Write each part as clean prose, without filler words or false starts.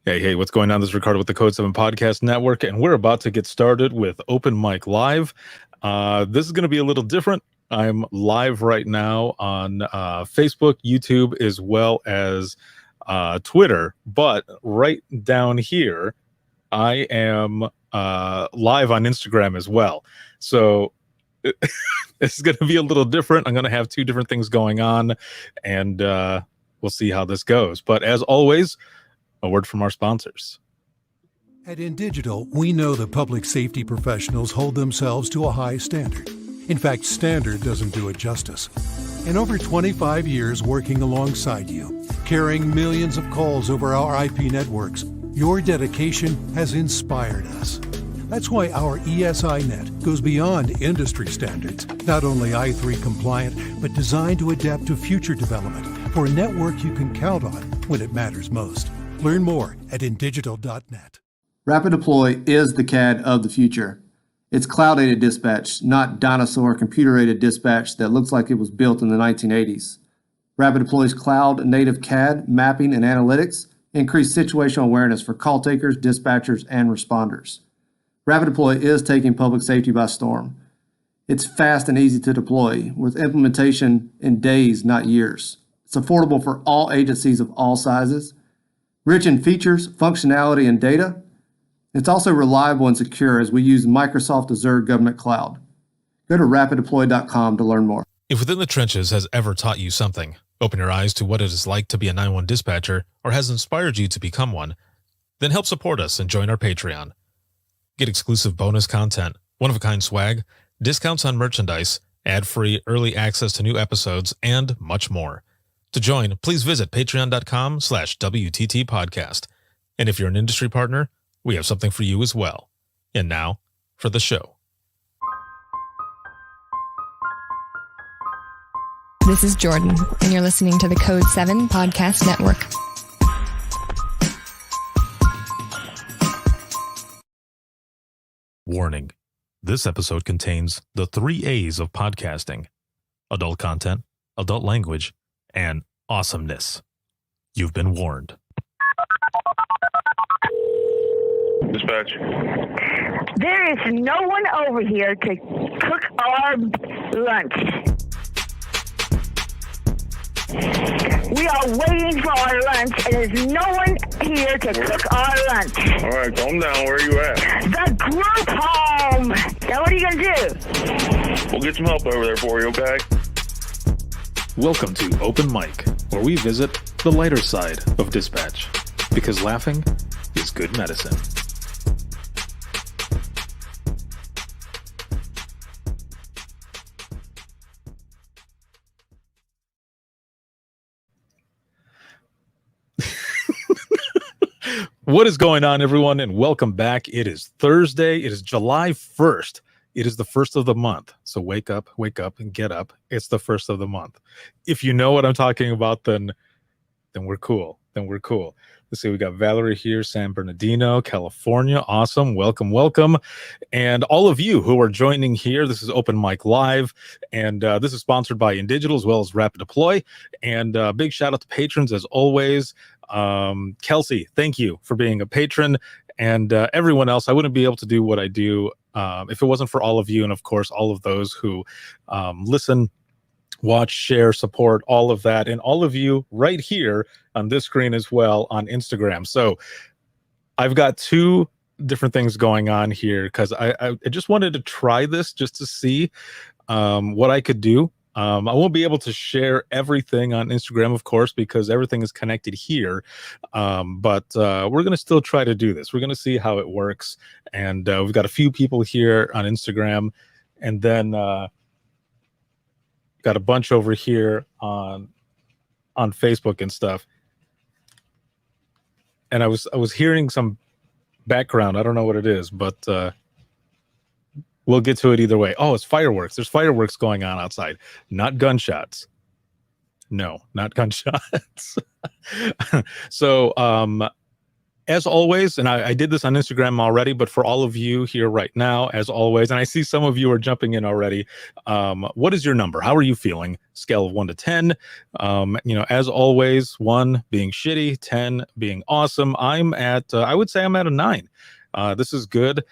Hey, what's going on? This is Ricardo with the Code 7 Podcast Network, and we're about to get started with Open Mic Live. This is going to be a little different. I'm live right now on Facebook, YouTube, as well as Twitter, but right down here, I am live on Instagram as well. So this is going to be a little different. I'm going to have two different things going on, and we'll see how this goes. But as always, a word from our sponsors. At InDigital, we know the public safety professionals hold themselves to a high standard. In fact, standard doesn't do it justice. In over 25 years working alongside you, carrying millions of calls over our IP networks, your dedication has inspired us. That's why our ESINet goes beyond industry standards, not only I3 compliant, but designed to adapt to future development for a network you can count on when it matters most. Learn more at indigital.net. Rapid Deploy is the CAD of the future. It's cloud-aided dispatch, not dinosaur computer-aided dispatch that looks like it was built in the 1980s. Rapid Deploy's cloud-native CAD, mapping, and analytics increase situational awareness for call takers, dispatchers, and responders. Rapid Deploy is taking public safety by storm. It's fast and easy to deploy, with implementation in days, not years. It's affordable for all agencies of all sizes. Rich in features, functionality, and data, it's also reliable and secure as we use Microsoft Azure Government Cloud. Go to rapiddeploy.com to learn more. If Within the Trenches has ever taught you something, open your eyes to what it is like to be a 911 dispatcher, or has inspired you to become one, then help support us and join our Patreon. Get exclusive bonus content, one-of-a-kind swag, discounts on merchandise, ad-free early access to new episodes, and much more. To join, please visit patreon.com/WTT podcast. And if you're an industry partner, we have something for you as well. And now, for the show. This is Jordan, and you're listening to the Code 7 Podcast Network. Warning. This episode contains the 3 A's of podcasting: adult content, adult language, and awesomeness. You've been warned. Dispatch. There is no one over here to cook our lunch. We are waiting for our lunch, and there's no one here to cook our lunch. All right, calm down. Where are you at? The group home. Now, what are you going to do? We'll get some help over there for you, okay? Welcome to Open Mic, where we visit the lighter side of dispatch, because laughing is good medicine. What is going on, everyone, and welcome back. It is Thursday. It is July 1st. It is the first of the month. So wake up, and get up. It's the first of the month. If you know what I'm talking about, then we're cool. Let's see, we got Valerie here, San Bernardino, California. Awesome. Welcome. And all of you who are joining here, this is Open Mic Live, and this is sponsored by InDigital as well as Rapid Deploy. And big shout out to patrons as always. Kelsey, thank you for being a patron, and everyone else. I wouldn't be able to do what I do if it wasn't for all of you, and of course all of those who listen, watch, share, support, all of that, and all of you right here on this screen as well on Instagram. So I've got two different things going on here because I just wanted to try this just to see what I could do. I won't be able to share everything on Instagram, of course, because everything is connected here. But we're going to still try to do this. We're going to see how it works. And we've got a few people here on Instagram, and then got a bunch over here on Facebook and stuff. And I was hearing some background. I don't know what it is, but we'll get to it either way. Oh, it's fireworks. There's fireworks going on outside, not gunshots. No, not gunshots. So as always, and I did this on Instagram already, but for all of you here right now, as always, and I see some of you are jumping in already. What is your number? How are you feeling? Scale of 1 to 10. As always, 1 being shitty, 10 being awesome. I'm at, I would say I'm at a 9. This is good.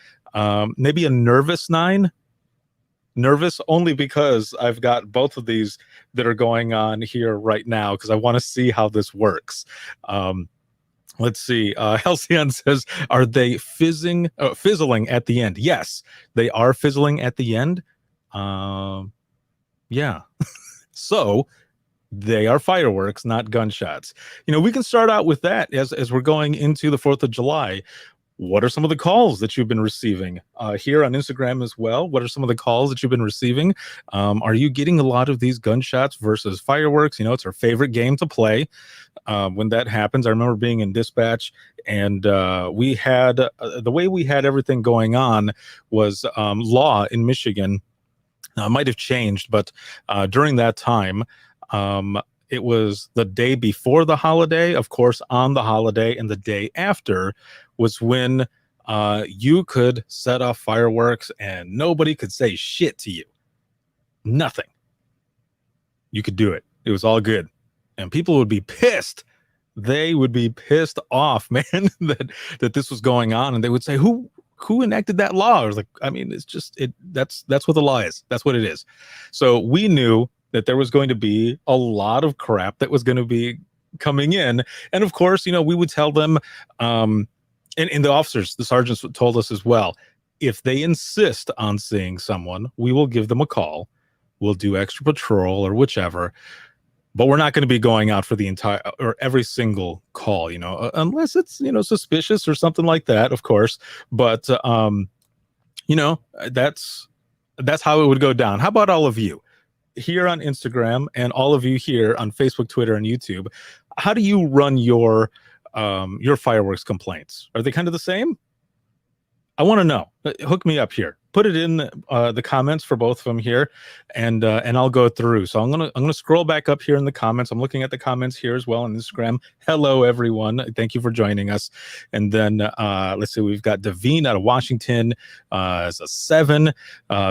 Maybe a nervous 9. Nervous only because I've got both of these that are going on here right now because I want to see how this works. Let's see. Halcyon says, are they fizzling at the end? Yes, they are fizzling at the end. Yeah. So they are fireworks, not gunshots. We can start out with that as we're going into the 4th of July. What are some of the calls that you've been receiving here on Instagram as well? What are some of the calls that you've been receiving? Are you getting a lot of these gunshots versus fireworks? It's our favorite game to play when that happens. I remember being in dispatch, and we had the way we had everything going on was law in Michigan. It might have changed, but during that time, it was the day before the holiday, of course, on the holiday, and the day after was when you could set off fireworks and nobody could say shit to you. Nothing. You could do it. It was all good. And people would be pissed. They would be pissed off, man, that this was going on. And they would say, who enacted that law? I was like, it's just that's what the law is. That's what it is. So we knew that there was going to be a lot of crap that was going to be coming in. And of course, we would tell them, and the officers, the sergeants told us as well, if they insist on seeing someone, we will give them a call. We'll do extra patrol or whichever, but we're not going to be going out for the entire or every single call, unless it's, suspicious or something like that, of course. But, that's how it would go down. How about all of you here on Instagram and all of you here on Facebook, Twitter, and YouTube? How do you run your fireworks complaints? Are they kind of the same? I want to know. Hook me up here. Put it in the comments for both of them here, and I'll go through. So I'm gonna scroll back up here in the comments. I'm looking at the comments here as well on Instagram. Hello everyone. Thank you for joining us. And then let's see, we've got Devine out of Washington is a 7.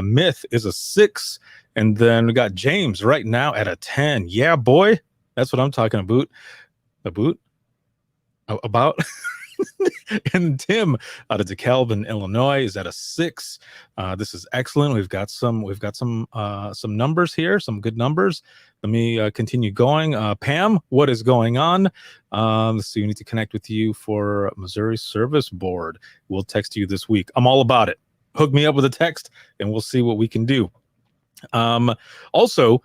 Myth is a 6, and then we got James right now at a 10. Yeah, boy, that's what I'm talking about. About. And Tim out of DeKalb, Illinois is at a 6. This is excellent. We've got some numbers here, some good numbers. Let me continue going. Pam, what is going on? Let's see. We need to connect with you for Missouri Service Board. We'll text you this week. I'm all about it. Hook me up with a text, and we'll see what we can do. Also,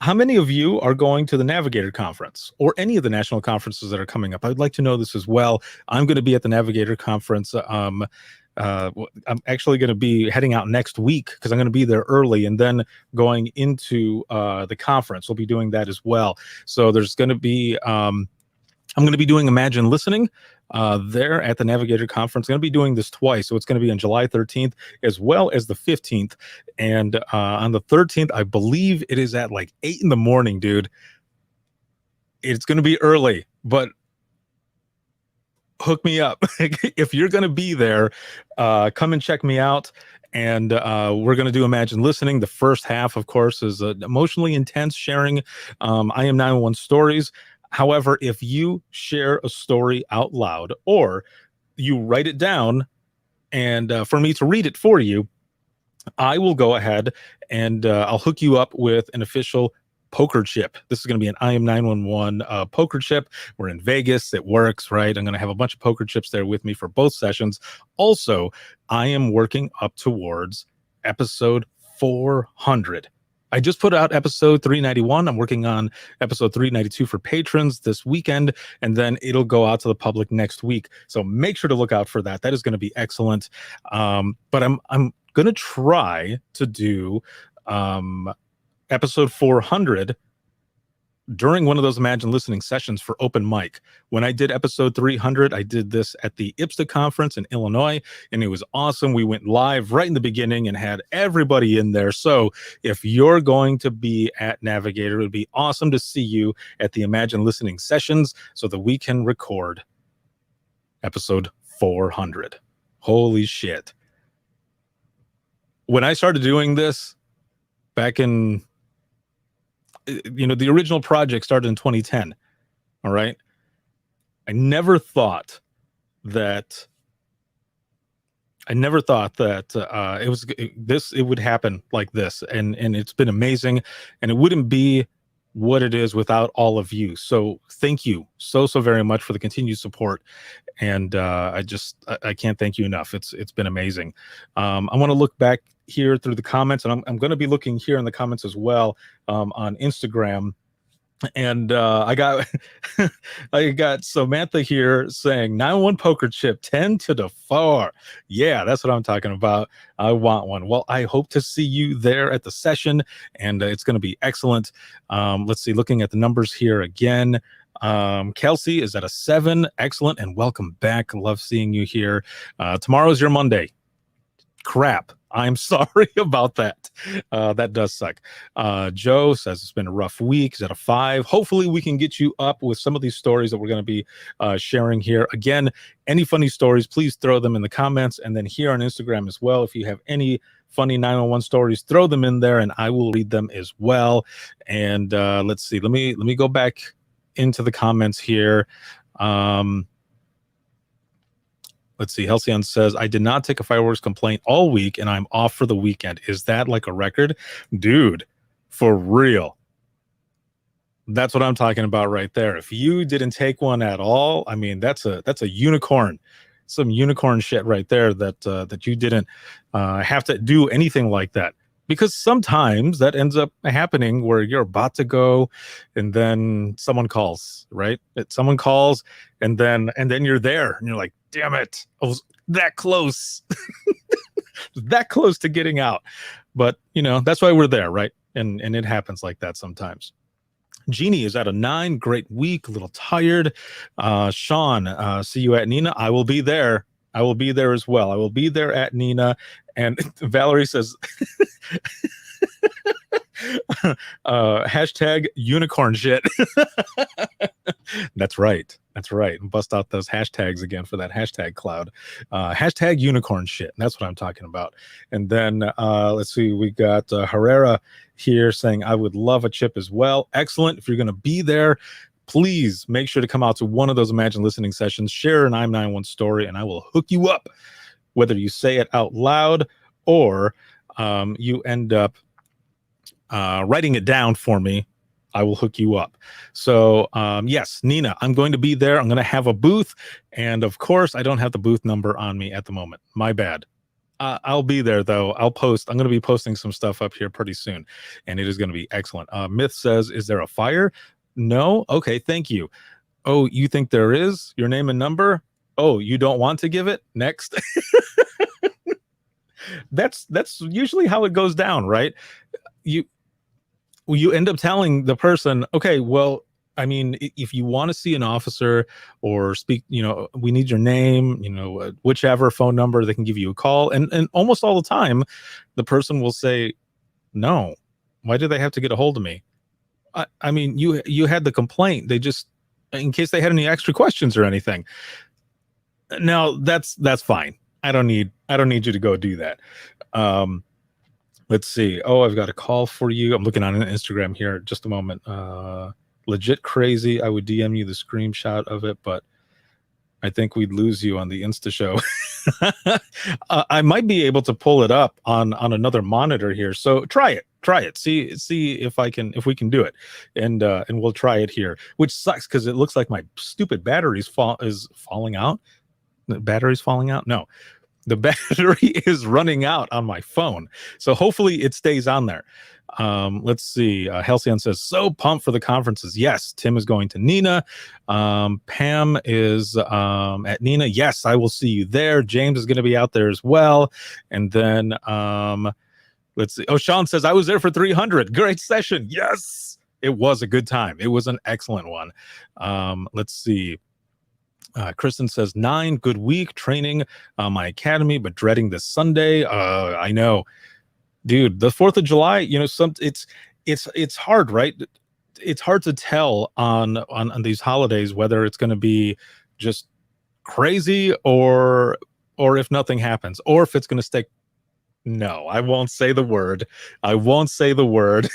how many of you are going to the Navigator Conference or any of the national conferences that are coming up? I'd like to know this as well. I'm going to be at the Navigator Conference. I'm actually going to be heading out next week because I'm going to be there early and then going into the conference. We'll be doing that as well. So there's going to be, I'm going to be doing Imagine Listening there at the Navigator Conference. I'm going to be doing this twice. So it's going to be on July 13th as well as the 15th. And on the 13th, I believe it is at like 8 in the morning, dude. It's going to be early, but hook me up. If you're going to be there, come and check me out. And we're going to do Imagine Listening. The first half, of course, is emotionally intense sharing I Am 911 stories. However, if you share a story out loud or you write it down and for me to read it for you, I will go ahead and I'll hook you up with an official poker chip. This is going to be an I Am 911 poker chip. We're in Vegas. It works, right? I'm going to have a bunch of poker chips there with me for both sessions. Also, I am working up towards episode 400. I just put out episode 391. I'm working on episode 392 for patrons this weekend, and then it'll go out to the public next week. So make sure to look out for that. That is going to be excellent. But I'm going to try to do episode 400 during one of those Imagine Listening sessions for open mic. When I did episode 300, I did this at the IPSTA conference in Illinois, and it was awesome. We went live right in the beginning and had everybody in there. So if you're going to be at Navigator, it would be awesome to see you at the Imagine Listening sessions so that we can record episode 400. Holy shit. When I started doing this back in, the original project started in 2010. All right. I never thought that it would happen like this. And it's been amazing, and it wouldn't be what it is without all of you. So thank you so very much for the continued support. And I can't thank you enough. It's been amazing. I want to look back here through the comments, and I'm going to be looking here in the comments as well on Instagram. And I got Samantha here saying 911 poker chip 10 to the 4. Yeah, that's what I'm talking about. I want one. Well, I hope to see you there at the session, and it's going to be excellent. Let's see, looking at the numbers here again. Kelsey is at a 7. Excellent, and welcome back. Love seeing you here. Tomorrow's your Monday. Crap. I'm sorry about that. That does suck. Joe says it's been a rough week. He's at a 5. Hopefully we can get you up with some of these stories that we're going to be sharing here. Again, any funny stories, please throw them in the comments. And then here on Instagram as well, if you have any funny 911 stories, throw them in there and I will read them as well. And let's see. Let me go back into the comments here. Let's see. Halcyon says, I did not take a fireworks complaint all week and I'm off for the weekend. Is that like a record? Dude, for real. That's what I'm talking about right there. If you didn't take one at all, I mean, that's a unicorn. Some unicorn shit right there that you didn't have to do anything like that. Because sometimes that ends up happening where you're about to go and then someone calls, right? Someone calls and then you're there and you're like, damn it, I was that close. That close to getting out. But, that's why we're there, right? And it happens like that sometimes. Jeannie is at a 9. Great week, a little tired. Sean, see you at Nina. I will be there. I will be there as well. I will be there at Nina. And Valerie says, hashtag unicorn shit. That's right. That's right. Bust out those hashtags again for that hashtag cloud. Hashtag unicorn shit. That's what I'm talking about. And then let's see. We got Herrera here saying, I would love a chip as well. Excellent. If you're going to be there, please make sure to come out to one of those Imagine listening sessions, share an I'm91 story, and I will hook you up. Whether you say it out loud or you end up writing it down for me, I will hook you up. So yes, Nina, I'm going to be there. I'm going to have a booth. And of course, I don't have the booth number on me at the moment. My bad. I'll be there though. I'm going to be posting some stuff up here pretty soon, and it is going to be excellent. Myth says, is there a fire? No? Okay, thank you. Oh, you think there is? Your name and number? Oh, you don't want to give it? Next. That's usually how it goes down, right? You end up telling the person, okay, well, I mean, if you want to see an officer or speak, we need your name, whichever phone number, they can give you a call. And almost all the time, the person will say, no, why do they have to get a hold of me? I mean, you had the complaint. They just, in case they had any extra questions or anything. Now that's fine. I don't need you to go do that. Let's see. Oh, I've got a call for you. I'm looking on Instagram here. Just a moment. Legit crazy. I would DM you the screenshot of it, but I think we'd lose you on the Insta show. I might be able to pull it up on another monitor here. So try it. See if we can do it, and we'll try it here. Which sucks because it looks like my stupid battery's falling out. The battery's falling out. No, the battery is running out on my phone. So hopefully it stays on there. Let's see. Halcyon says, so pumped for the conferences. Yes, Tim is going to Nina. Pam is at Nina. Yes, I will see you there. James is going to be out there as well. And then let's see. Oh, Sean says, I was there for 300. Great session. Yes, it was a good time. It was an excellent one. Let's see. Kristen says 9, good week training my academy, but dreading this Sunday. I know, dude, the 4th of July, it's hard, right? It's hard to tell on these holidays whether it's going to be just crazy or if nothing happens or if it's going to stay. No, I won't say the word. I won't say the word.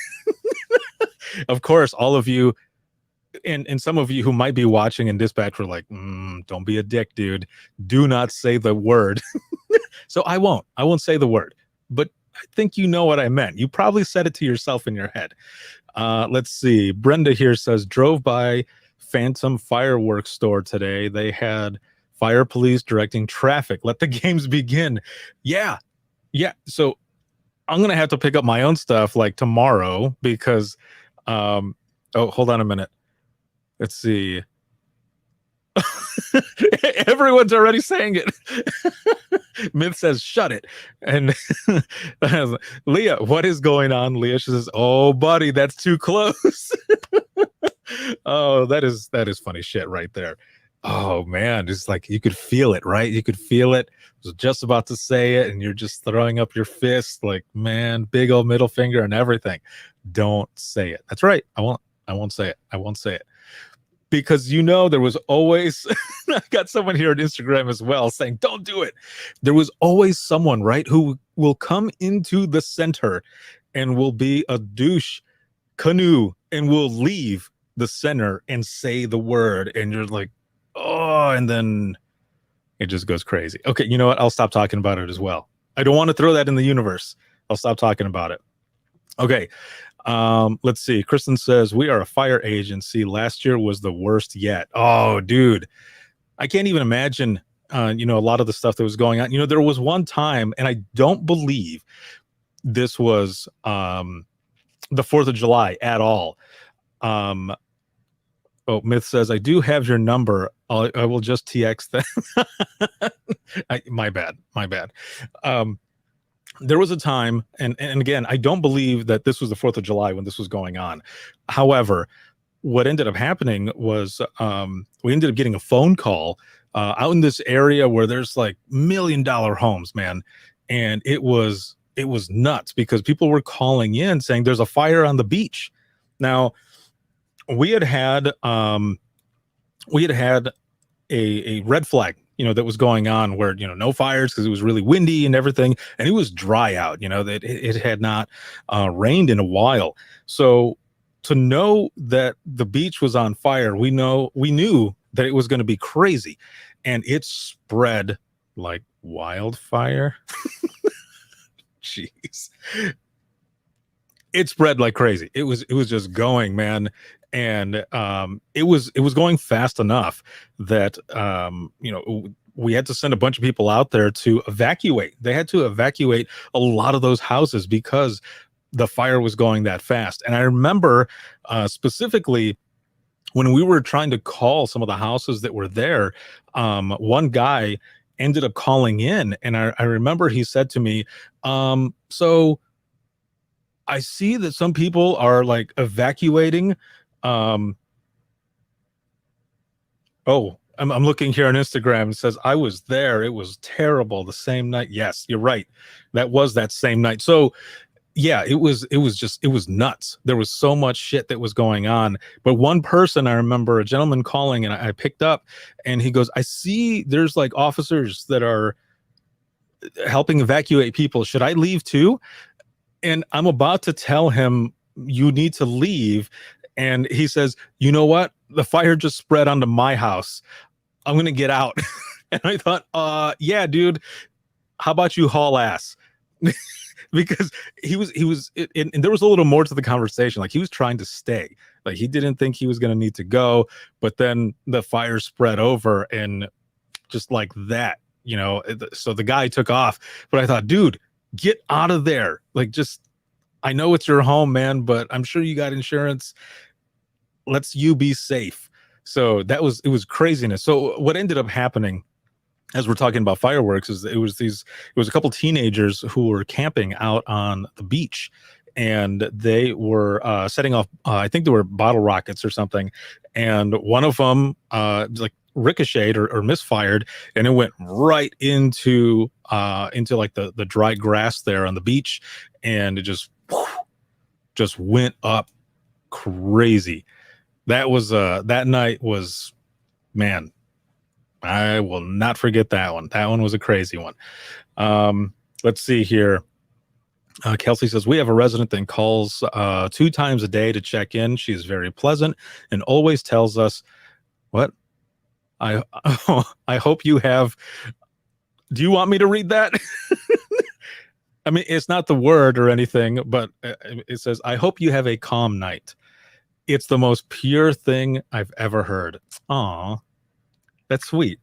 Of course, all of you and some of you who might be watching in dispatch were like, don't be a dick, dude. Do not say the word. So I won't say the word, but I think you know what I meant. You probably said it to yourself in your head. Let's see. Brenda here says, drove by Phantom Fireworks store today. They had fire police directing traffic. Let the games begin. Yeah. So I'm going to have to pick up my own stuff like tomorrow because, hold on a minute. Let's see. Everyone's already saying it. Myth says, shut it. And Leah, what is going on? Leah, she says, oh, buddy, that's too close. Oh, that is funny shit right there. Oh, man, it's like you could feel it, right? You could feel it. I was just about to say it, and you're just throwing up your fist like, man, big old middle finger and everything. Don't say it. That's right. I won't say it. I won't say it. Because there was always, I got someone here on Instagram as well saying, don't do it. There was always someone, right, who will come into the center and will be a douche canoe and will leave the center and say the word. And you're like, oh, and then it just goes crazy. Okay, you know what? I'll stop talking about it as well. I don't want to throw that in the universe. I'll stop talking about it. Okay. Let's see. Kristen says, we are a fire agency. Last year was the worst yet. Oh, dude. I can't even imagine, a lot of the stuff that was going on. There was one time, and I don't believe this was the 4th of July at all. Myth says, I do have your number. I will just TX them. My bad. There was a time, and again, I don't believe that this was the 4th of July when this was going on. However, what ended up happening was we ended up getting a phone call out in this area where there's like $1 million homes, man. And it was nuts because people were calling in saying there's a fire on the beach. Now, we had a red flag, that was going on where, no fires because it was really windy and everything. And it was dry out, that it had not rained in a while. So to know that the beach was on fire, we knew that it was going to be crazy, and it spread like wildfire. Jeez. It spread like crazy. It was just going, man. And it was going fast enough that we had to send a bunch of people out there to evacuate. They had to evacuate a lot of those houses because the fire was going that fast. And I remember specifically when we were trying to call some of the houses that were there, one guy ended up calling in, and I remember he said to me, so I see that some people are like evacuating. I'm looking here on Instagram. It says, I was there. It was terrible the same night. Yes, you're right. That was that same night. So yeah, it was nuts. There was so much shit that was going on. But one person, I remember a gentleman calling, and I picked up, and he goes, I see there's like officers that are helping evacuate people. Should I leave too? And I'm about to tell him, you need to leave. And he says, you know what? The fire just spread onto my house. I'm going to get out. And I thought, yeah, dude, how about you haul ass? Because he was, and there was a little more to the conversation. Like, he was trying to stay. Like, he didn't think he was going to need to go, but then the fire spread over, and just like that, so the guy took off. But I thought, dude, get out of there. Like, just, I know it's your home, man, but I'm sure you got insurance. Let's you be safe. So it was craziness. So what ended up happening, as we're talking about fireworks, is it was a couple teenagers who were camping out on the beach, and they were setting off, I think they were bottle rockets or something. And one of them like ricocheted or misfired, and it went right into like the dry grass there on the beach. And it just went up crazy. That was that night was, man, I will not forget that one. That one was a crazy one. Let's see here. Kelsey says, we have a resident that calls 2 times a day to check in. She is very pleasant and always tells us, what? I hope you have. Do you want me to read that? I mean, it's not the word or anything, but it says, I hope you have a calm night. It's the most pure thing I've ever heard. Aw, that's sweet.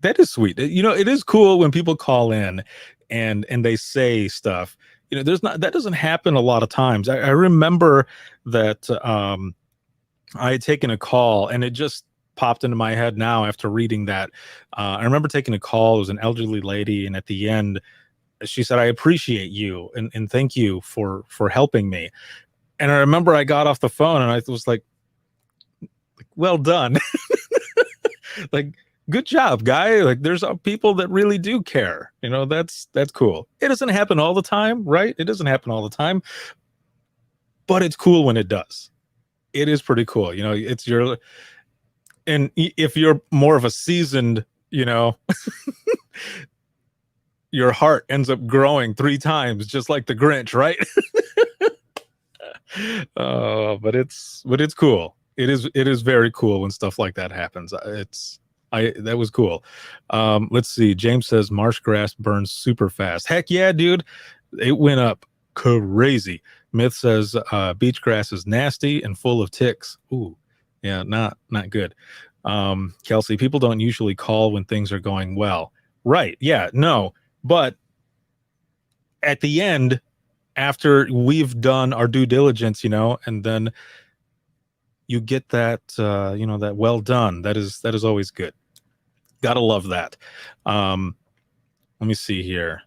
That is sweet. You know, it is cool when people call in and they say stuff. You know, that doesn't happen a lot of times. I remember that I had taken a call, and it just popped into my head now after reading that. I remember taking a call. It was an elderly lady, and at the end, she said, I appreciate you and thank you for helping me. And I remember I got off the phone and I was like, well done. Like, good job, guy. Like, there's people that really do care. You know, that's cool. It doesn't happen all the time, right? It doesn't happen all the time, but it's cool when it does. It is pretty cool. You know, and if you're more of a seasoned, you know, your heart ends up growing 3 times, just like the Grinch, right? But it's cool. It is very cool when stuff like that happens. That was cool. Let's see. James says marsh grass burns super fast. Heck yeah, dude. It went up crazy. Myth says beach grass is nasty and full of ticks. Ooh, yeah, not good. Kelsey, people don't usually call when things are going well. Right. Yeah, no. But at the end, after we've done our due diligence, you know, and then you get that, you know, that well done. That is always good. Gotta love that. Let me see here.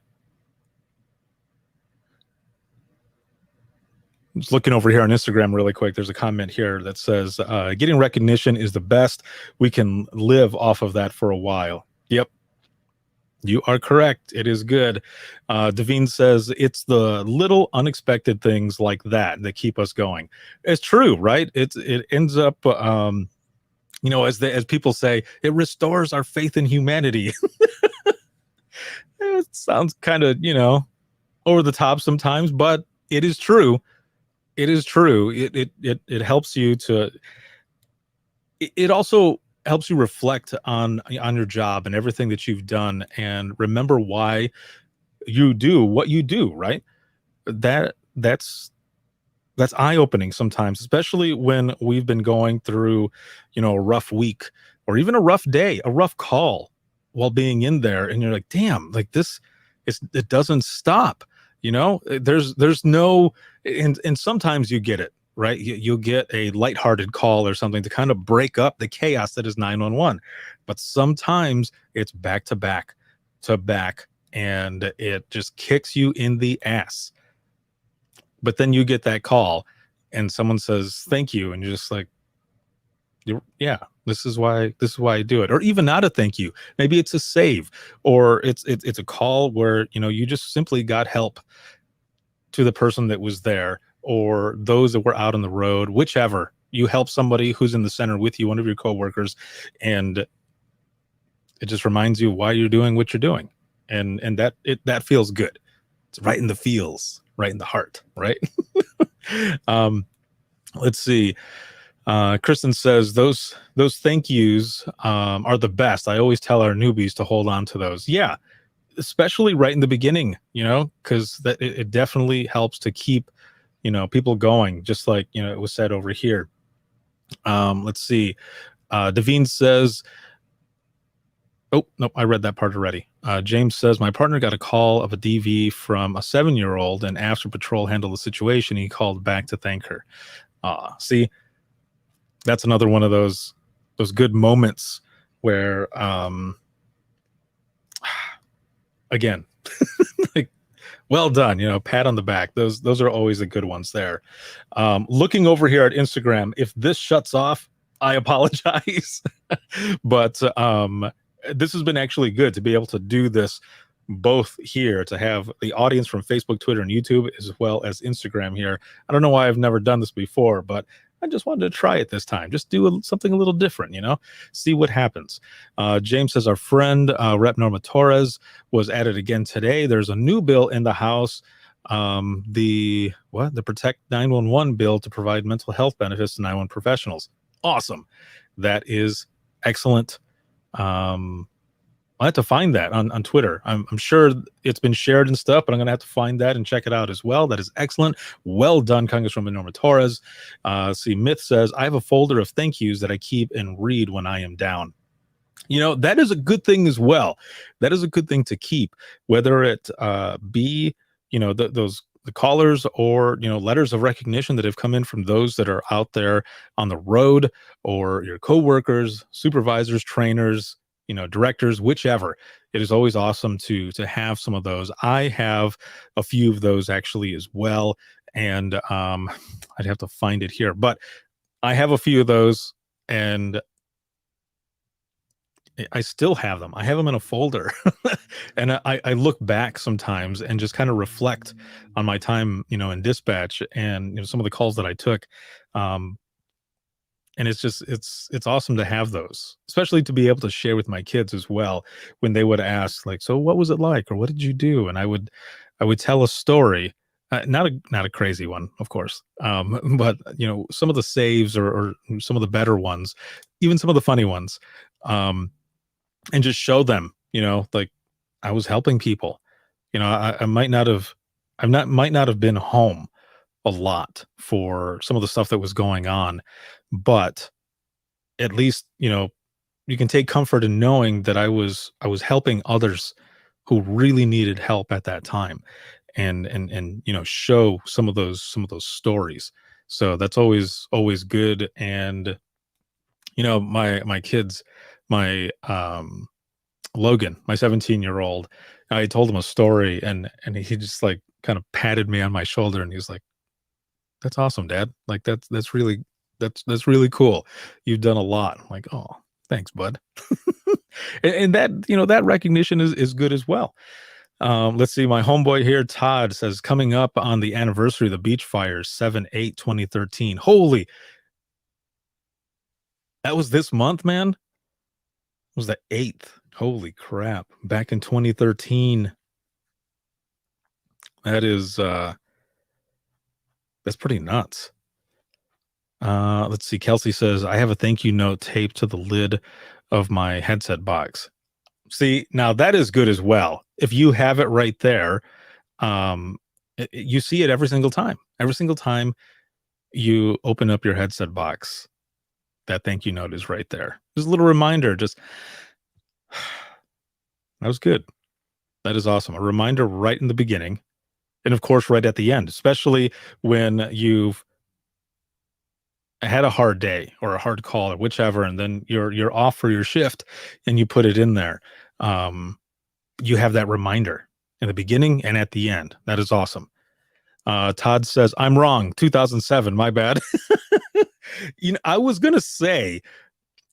Just looking over here on Instagram really quick. There's a comment here that says, getting recognition is the best. We can live off of that for a while. Yep. You are correct. It is good. Devine says it's the little unexpected things like that keep us going. It's true, right? It ends up, you know, as people say, it restores our faith in humanity. It sounds kind of, you know, over the top sometimes, but it is true. It is true. It helps you to. It also helps you reflect on your job and everything that you've done, and remember why you do what you do. Right? That's eye-opening sometimes, especially when we've been going through, you know, a rough week or even a rough day, a rough call while being in there, and you're like, damn, like it doesn't stop. You know, there's no, and sometimes you get it, right? You'll get a lighthearted call or something to kind of break up the chaos that is 911. But sometimes it's back to back, and it just kicks you in the ass. But then you get that call and someone says, thank you. And you're just like, yeah, this is why I do it. Or even not a thank you. Maybe it's a save, or it's a call where, you know, you just simply got help to the person that was there, or those that were out on the road, whichever. You help somebody who's in the center with you, one of your coworkers, and it just reminds you why you're doing what you're doing. And that feels good. It's right in the feels, right in the heart, right? Let's see. Kristen says those thank yous are the best. I always tell our newbies to hold on to those. Yeah, especially right in the beginning, you know, because it definitely helps to keep, you know, people going, just like, you know, it was said over here. Let's see. Devine says, oh, no, I read that part already. James says, my partner got a call of a DV from a 7-year-old, and after patrol handled the situation, he called back to thank her. See, that's another one of those good moments where, again, like, well done, you know, pat on the back. Those are always the good ones there. Looking over here at Instagram, if this shuts off, I apologize. But this has been actually good to be able to do this both here, to have the audience from Facebook, Twitter, and YouTube, as well as Instagram here. I don't know why I've never done this before, but I just wanted to try it this time. Just do something a little different, see what happens. James says our friend Rep Norma Torres was added again today. There's a new bill in the House, the Protect 911 bill to provide mental health benefits to 911 professionals. Awesome. That is excellent. I have to find that on Twitter. I'm sure it's been shared and stuff, but I'm going to have to find that and check it out as well. That is excellent. Well done, Congresswoman Norma Torres. Myth says, I have a folder of thank yous that I keep and read when I am down. That is a good thing as well. That is a good thing to keep, whether it be, the callers or, letters of recognition that have come in from those that are out there on the road, or your coworkers, supervisors, trainers, directors, whichever. It is always awesome to have some of those. I have a few of those actually as well, and I'd have to find it here, but I have a few of those, and I still have them. I have them in a folder, and I look back sometimes and just kind of reflect on my time, in dispatch, and some of the calls that I took. And it's awesome to have those, especially to be able to share with my kids as well, when they would ask, like, so what was it like, or what did you do? And I would tell a story, not a crazy one, of course, but some of the saves, or some of the better ones, even some of the funny ones, and just show them, like I was helping people. I might not have been home a lot for some of the stuff that was going on, but at least you can take comfort in knowing that I was helping others who really needed help at that time, and show some of those stories. So that's always good. And my kids, my Logan, my 17-year-old, I told him a story, and he just like kind of patted me on my shoulder, and he was like, that's awesome, Dad. Like that's really cool. You've done a lot. I'm like, oh, thanks, bud. and that, that recognition is good as well. Let's see. My homeboy here, Todd, says, coming up on the anniversary of the beach fires, 7/8/2013. Holy, that was this month, man. It was the 8th. Holy crap. Back in 2013. That is, that's pretty nuts. Let's see. Kelsey says, I have a thank you note taped to the lid of my headset box. See, now that is good as well. If you have it right there, you see it every single time. Every single time you open up your headset box, that thank you note is right there. Just a little reminder. Just that was good. That is awesome. A reminder right in the beginning, and of course right at the end, especially when you've had a hard day or a hard call or whichever, and then you're off for your shift, and you put it in there. You have that reminder in the beginning and at the end. That is awesome. Todd says, I'm wrong. 2007. My bad. I was going to say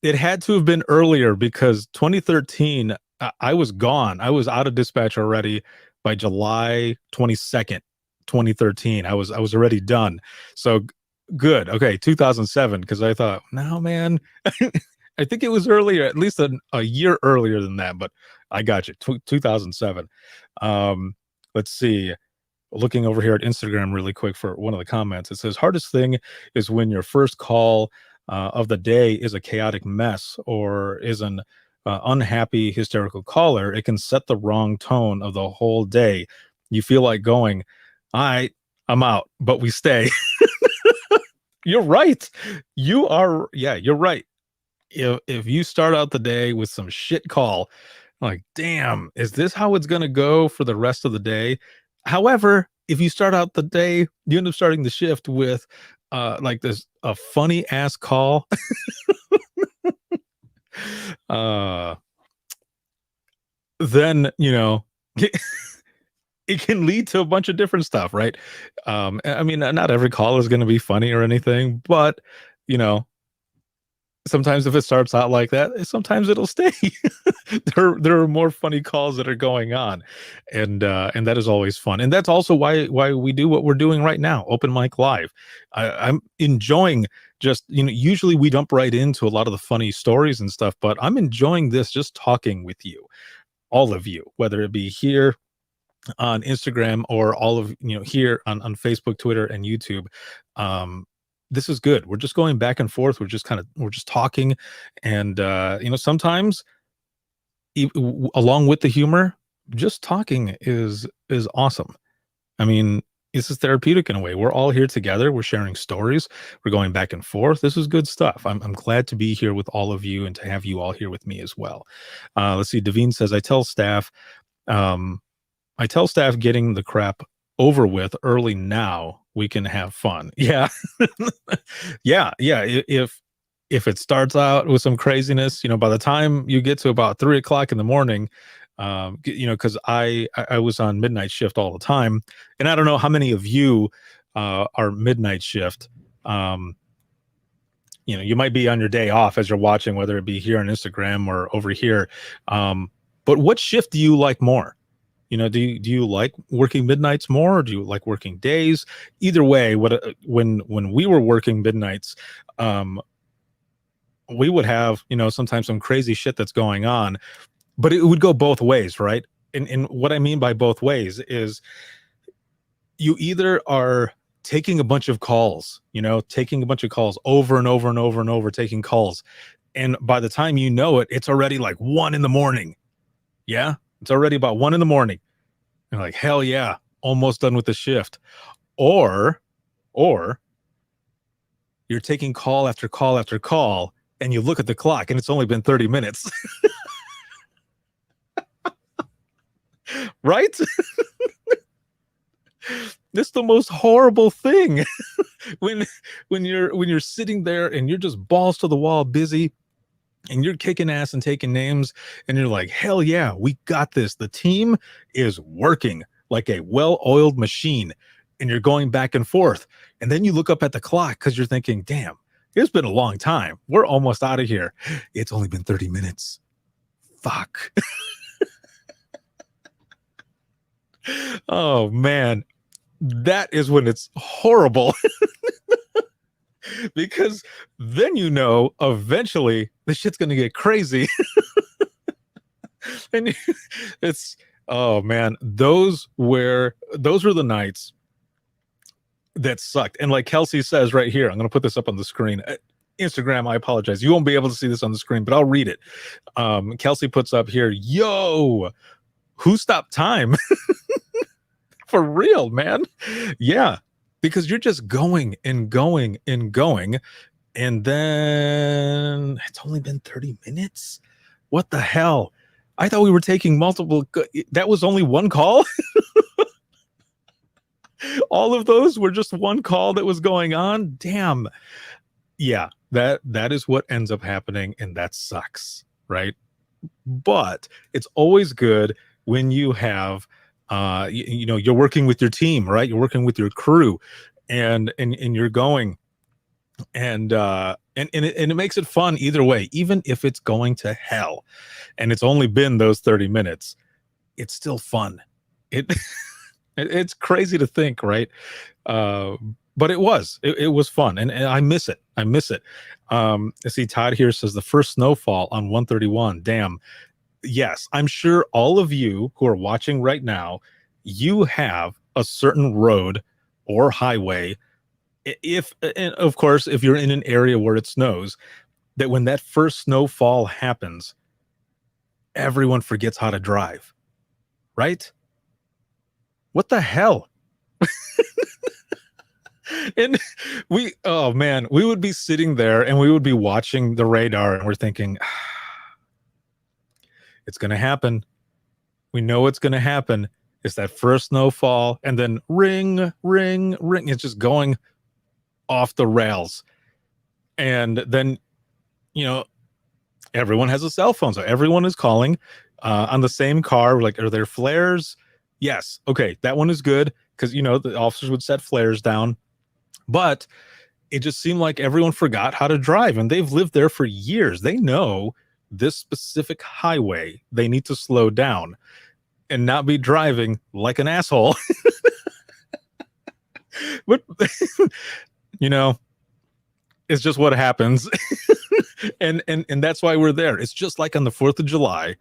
it had to have been earlier, because 2013, I was gone. I was out of dispatch already by July 22nd, 2013. I was already done. So good. Okay. 2007. Because I thought, no, man, I think it was earlier, at least a year earlier than that, but I got you. 2007. Let's see. Looking over here at Instagram really quick for one of the comments. It says, hardest thing is when your first call of the day is a chaotic mess, or is an unhappy, hysterical caller. It can set the wrong tone of the whole day. You feel like going, all right, I'm out, but we stay. You're right. You're right. If you start out the day with some shit call, like, damn, is this how it's going to go for the rest of the day? However, if you start out the day, you end up starting the shift with like this, a funny ass call. Then, it can lead to a bunch of different stuff, right? I mean, not every call is going to be funny or anything, but, sometimes if it starts out like that, sometimes it'll stay. There are more funny calls that are going on, and that is always fun. And that's also why we do what we're doing right now, Open Mic Live. I'm enjoying just, usually we jump right into a lot of the funny stories and stuff, but I'm enjoying this, just talking with you, all of you, whether it be here on Instagram or all of here on Facebook, Twitter, and YouTube. This is good. We're just going back and forth. We're just talking, and sometimes along with the humor, just talking is awesome. I mean, this is therapeutic in a way. We're all here together. We're sharing stories. We're going back and forth. This is good stuff. I'm glad to be here with all of you and to have you all here with me as well. Let's see. Devine says, I tell staff getting the crap over with early now, we can have fun. Yeah. yeah. If it starts out with some craziness, by the time you get to about 3 o'clock in the morning, because I was on midnight shift all the time, and I don't know how many of you are midnight shift. You might be on your day off as you're watching, whether it be here on Instagram or over here. But what shift do you like more? Do you like working midnights more, or do you like working days? Either way, when we were working midnights, we would have, sometimes some crazy shit that's going on, but it would go both ways, right? And what I mean by both ways is you either are taking a bunch of calls, over and over and over and over, taking calls. And by the time you know it, it's already like 1 a.m. Yeah. It's already about 1 a.m. You're like, hell yeah, almost done with the shift. Or you're taking call after call after call, and you look at the clock and it's only been 30 minutes. Right? It's the most horrible thing. when you're sitting there and you're just balls to the wall busy, and you're kicking ass and taking names, and you're like, hell yeah, we got this. The team is working like a well-oiled machine, and you're going back and forth. And then you look up at the clock because you're thinking, damn, it's been a long time. We're almost out of here. It's only been 30 minutes. Fuck. Oh, man. That is when it's horrible. Because then eventually the shit's gonna get crazy. And it's, oh man, those were the nights that sucked. And like Kelsey says right here, I'm gonna put this up on the screen. Instagram, I apologize, you won't be able to see this on the screen, but I'll read it. Kelsey puts up here, yo, who stopped time? For real, man. Yeah. Because you're just going and going and going, and then it's only been 30 minutes. What the hell? I thought we were taking multiple. That was only one call. All of those were just one call that was going on. Damn. Yeah, that is what ends up happening, and that sucks, right? But it's always good when you have you're working with your team, right? You're working with your crew, and you're going, and it makes it fun either way, even if it's going to hell, and it's only been those 30 minutes. It's still fun. It's crazy to think, right? But it was fun, and I miss it. I see Todd here says the first snowfall on 131. Damn. Yes, I'm sure all of you who are watching right now, you have a certain road or highway, and of course, if you're in an area where it snows, that when that first snowfall happens, everyone forgets how to drive, right? What the hell? And we would be sitting there and we would be watching the radar, and we're thinking, it's going to happen. We know it's going to happen. It's that first snowfall, and then ring, ring, ring. It's just going off the rails. And then, everyone has a cell phone. So everyone is calling on the same car. Like, are there flares? Yes. Okay. That one is good because, the officers would set flares down. But it just seemed like everyone forgot how to drive, and they've lived there for years. They know this specific highway. They need to slow down and not be driving like an asshole. But you know, it's just what happens. and that's why we're there. It's just like on the 4th of July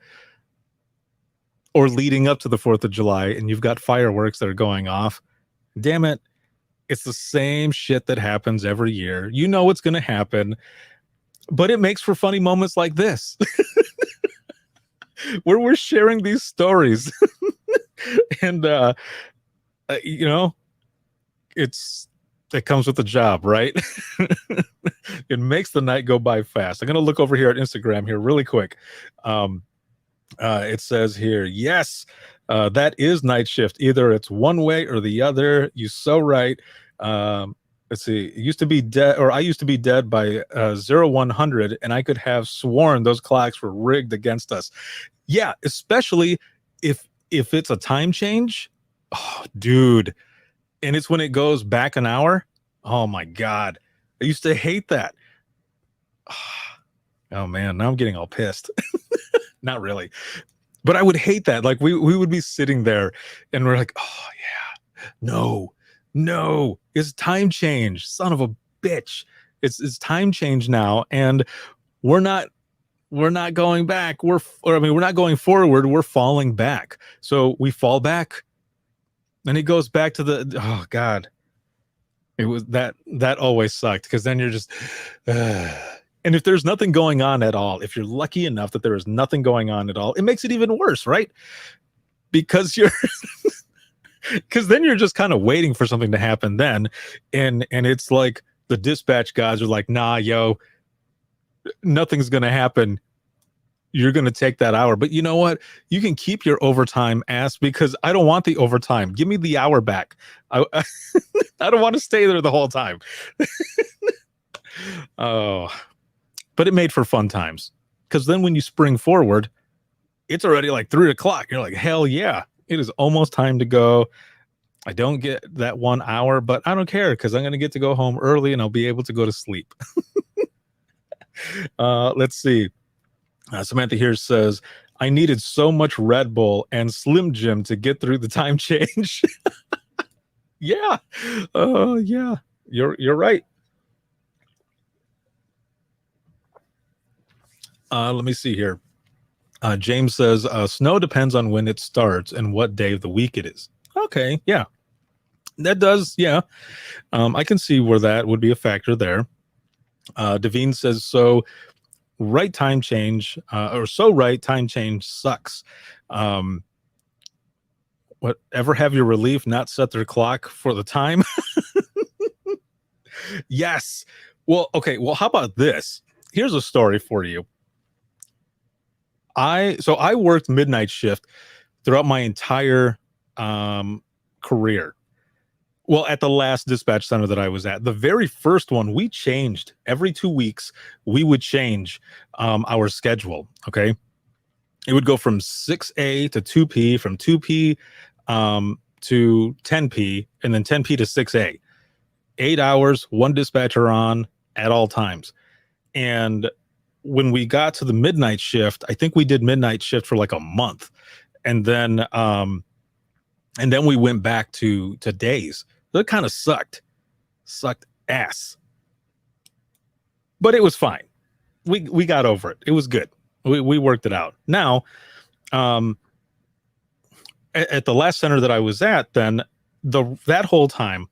or leading up to the 4th of July, and you've got fireworks that are going off. Damn it. It's the same shit that happens every year. You know what's going to happen, but it makes for funny moments like this where we're sharing these stories. And, you know, it comes with the job, right? It makes the night go by fast. I'm going to look over here at Instagram here really quick. It says here, yes, that is night shift. Either it's one way or the other. You're so right. Let's see. It used to be dead, or I used to be dead by 0100, and I could have sworn those clocks were rigged against us. Yeah, especially if it's a time change. Oh, dude. And it's when it goes back an hour. Oh my God. I used to hate that. Oh man, now I'm getting all pissed. Not really. But I would hate that. Like we would be sitting there and we're like, oh yeah, no, it's time change. Son of a bitch. It's time change now. And we're not going back. We're not going forward. We're falling back. So we fall back. And it goes back to oh God. It was that always sucked, because then you're just and if there's nothing going on at all, if you're lucky enough that there is nothing going on at all, it makes it even worse, right? Because because then you're just kind of waiting for something to happen then, and it's like the dispatch guys are like, nah, yo, nothing's gonna happen. You're going to take that hour. But you know what? You can keep your overtime ass, because I don't want the overtime. Give me the hour back. I don't want to stay there the whole time. Oh, but it made for fun times, because then when you spring forward, it's already like 3 o'clock. You're like, hell yeah, it is almost time to go. I don't get that 1 hour, but I don't care, because I'm going to get to go home early and I'll be able to go to sleep. Let's see. Samantha here says, I needed so much Red Bull and Slim Jim to get through the time change. Yeah. Yeah. You're right. Let me see here. James says, snow depends on when it starts and what day of the week it is. Okay. Yeah. That does. Yeah. I can see where that would be a factor there. Devine says, so right time change, time change sucks. Whatever, have your relief not set their clock for the time? Yes. Well, okay. Well, how about this? Here's a story for you. I worked midnight shift throughout my entire career. Well, at the last dispatch center that I was at, the very first one, we changed every 2 weeks. We would change our schedule. Okay. It would go from 6A to 2P, from 2P to 10P, and then 10P to 6A. 8 hours, one dispatcher on at all times. And when we got to the midnight shift, I think we did midnight shift for like a month. And then we went back to days. That kind of sucked ass, but it was fine. We got over it. It was good. We worked it out. Now, at the last center that I was at, then that whole time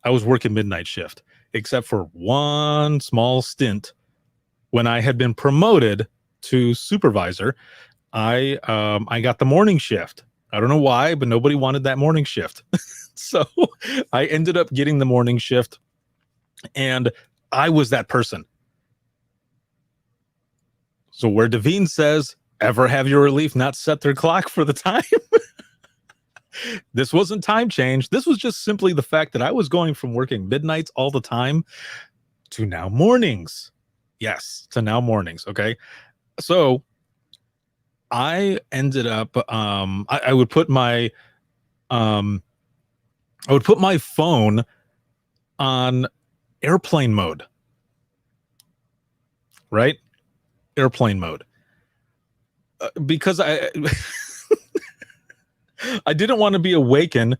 I was working midnight shift, except for one small stint when I had been promoted to supervisor. I got the morning shift. I don't know why, but nobody wanted that morning shift. So I ended up getting the morning shift, and I was that person. So where Devine says, ever have your relief not set their clock for the time? This wasn't time change. This was just simply the fact that I was going from working midnights all the time to now mornings. Yes, to now mornings. Okay. So I ended up, I would put my phone on airplane mode. Right? Airplane mode. Because I I didn't want to be awakened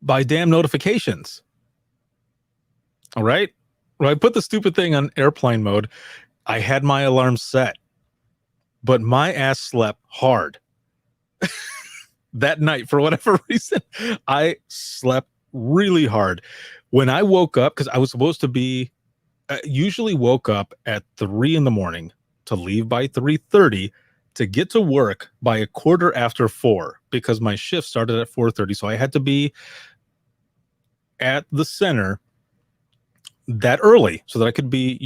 by damn notifications. All right? When I put the stupid thing on airplane mode, I had my alarm set, but my ass slept hard. That night, for whatever reason, I slept really hard. When I woke up, because I was supposed to be, usually woke up at 3 a.m. to leave by 3:30 to get to work by 4:15 because my shift started at 4:30. So I had to be at the center that early so that I could be,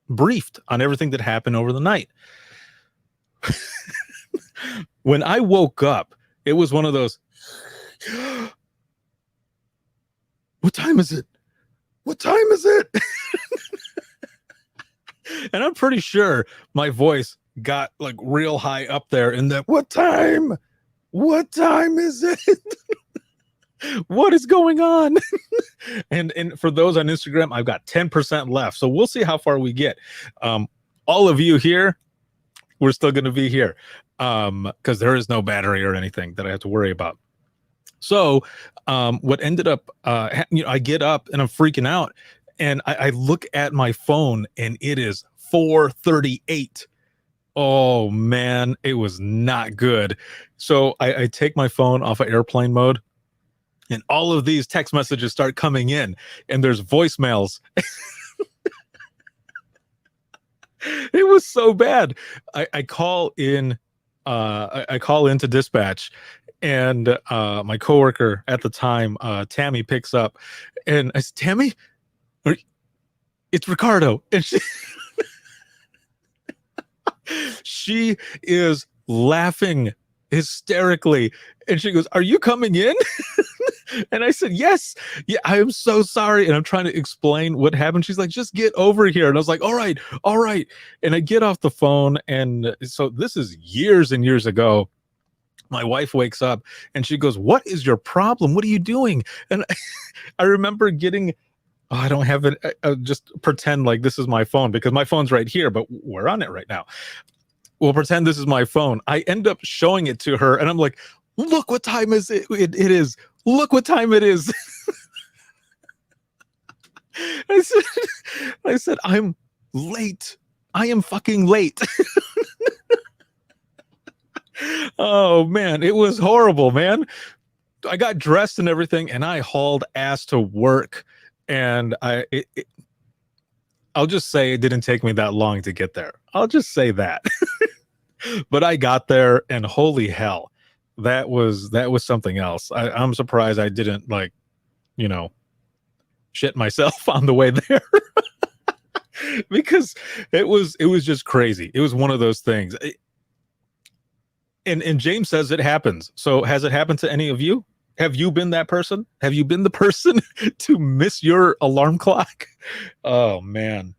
briefed on everything that happened over the night. When I woke up, it was one of those, what time is it? What time is it? And I'm pretty sure my voice got like real high up there in that, what time? What time is it? What is going on? and for those on Instagram, I've got 10% left. So we'll see how far we get. All of you here, we're still going to be here because there is no battery or anything that I have to worry about. So what ended up, I get up and I'm freaking out and I look at my phone and it is 4:38. Oh man, it was not good. So I take my phone off of airplane mode and all of these text messages start coming in and there's voicemails. It was so bad. I call in, I call into dispatch and my coworker at the time, Tammy, picks up and I said, Tammy, it's Ricardo. And she is laughing hysterically. And she goes, are you coming in? And I said, yes. Yeah, I am so sorry. And I'm trying to explain what happened. She's like, just get over here. And I was like, all right. And I get off the phone. And so this is years and years ago. My wife wakes up and she goes, what is your problem? What are you doing? And I remember getting, I don't have it. Just pretend like this is my phone because my phone's right here, but we're on it right now. We'll pretend this is my phone. I end up showing it to her and I'm like, look what time is it? It is. Look what time it is. I said, I'm late. I am fucking late. Oh man, it was horrible, man. I got dressed and everything and I hauled ass to work. And I'll just say it didn't take me that long to get there. I'll just say that. But I got there and holy hell, that was something else. I'm surprised I didn't shit myself on the way there. Because it was just crazy. It was one of those things. And James says it happens. So has it happened to any of you? Have you been that person? Have you been the person to miss your alarm clock? Oh, man.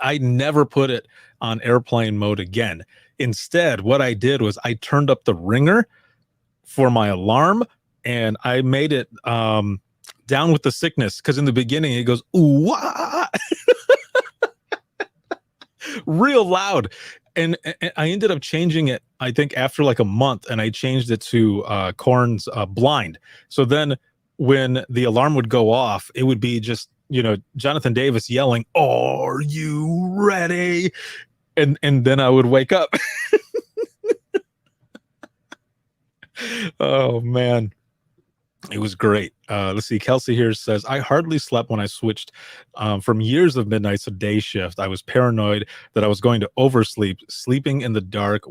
I never put it on airplane mode again. Instead, what I did was I turned up the ringer for my alarm and I made it down with the sickness because in the beginning it goes, ooh, real loud. And I ended up changing it, I think, after like a month, and I changed it to Korn's Blind. So then when the alarm would go off, it would be just, Jonathan Davis yelling, are you ready? And then I would wake up. Oh, man. It was great. Let's see. Kelsey here says, I hardly slept when I switched from years of midnights to day shift. I was paranoid that I was going to oversleep. Sleeping in the dark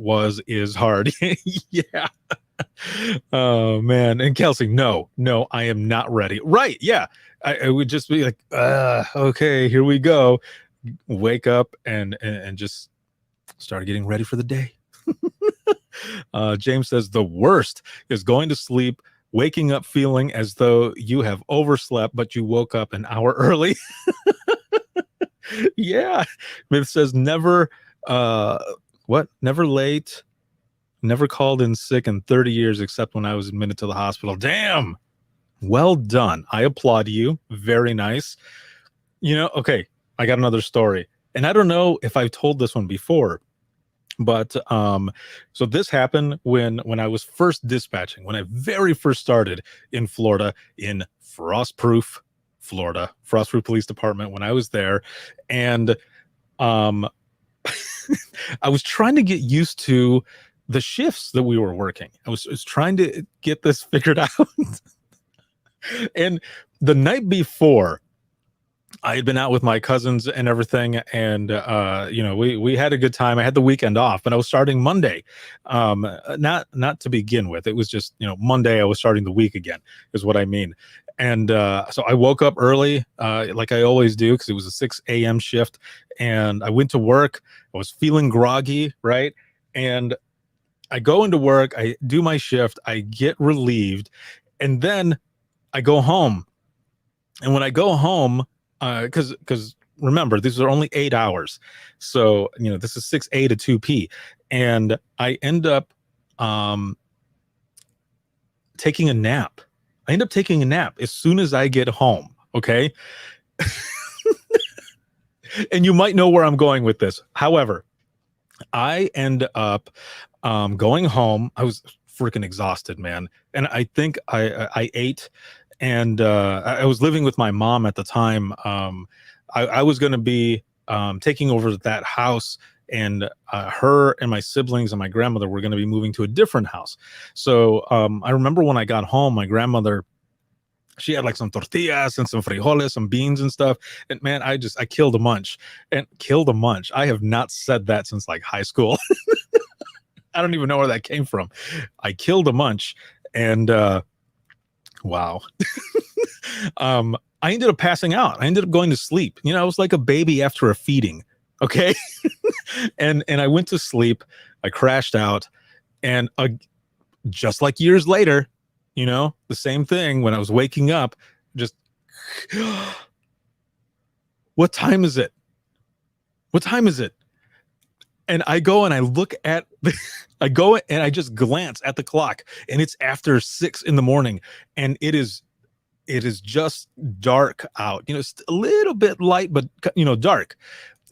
is hard. Yeah. Oh, man. And Kelsey, no, I am not ready. Right. Yeah. I would just be like, okay, here we go. Wake up and just start getting ready for the day. James says, the worst is going to sleep, waking up feeling as though you have overslept, but you woke up an hour early. Yeah. Myth says never late, never called in sick in 30 years, except when I was admitted to the hospital. Damn. Well done. I applaud you. Very nice. Okay, I got another story. And I don't know if I've told this one before, but so this happened when I was first dispatching, when I very first started in Florida, in Frostproof, Florida, Frostproof Police Department, when I was there. And I was trying to get used to the shifts that we were working. I was trying to get this figured out. And the night before, I had been out with my cousins and everything, and we had a good time. I had the weekend off, but I was starting Monday. Not to begin with. It was just Monday. I was starting the week again, is what I mean. And so I woke up early, like I always do, because it was a 6 a.m. shift, and I went to work. I was feeling groggy, right? And I go into work. I do my shift. I get relieved, and then I go home. And when I go home, because remember, these are only 8 hours, so this is 6A to 2P, and I end up taking a nap. I end up taking a nap as soon as I get home. Okay. And you might know where I'm going with this. However, I end up going home. I was freaking exhausted, man, and I think I ate. And I was living with my mom at the time. I was going to be taking over that house, and her and my siblings and my grandmother were going to be moving to a different house. So I remember when I got home, my grandmother, she had like some tortillas and some frijoles, some beans and stuff. And man, I killed a munch. I have not said that since like high school. I don't even know where that came from. I killed a munch, and wow. I ended up passing out. I ended up going to sleep. I was like a baby after a feeding. Okay. and I went to sleep. I crashed out, and just like years later, the same thing, when I was waking up, just what time is it? What time is it? And I go and I look at I go and I just glance at the clock, and it's after 6 a.m, and it is just dark out. It's a little bit light, but dark.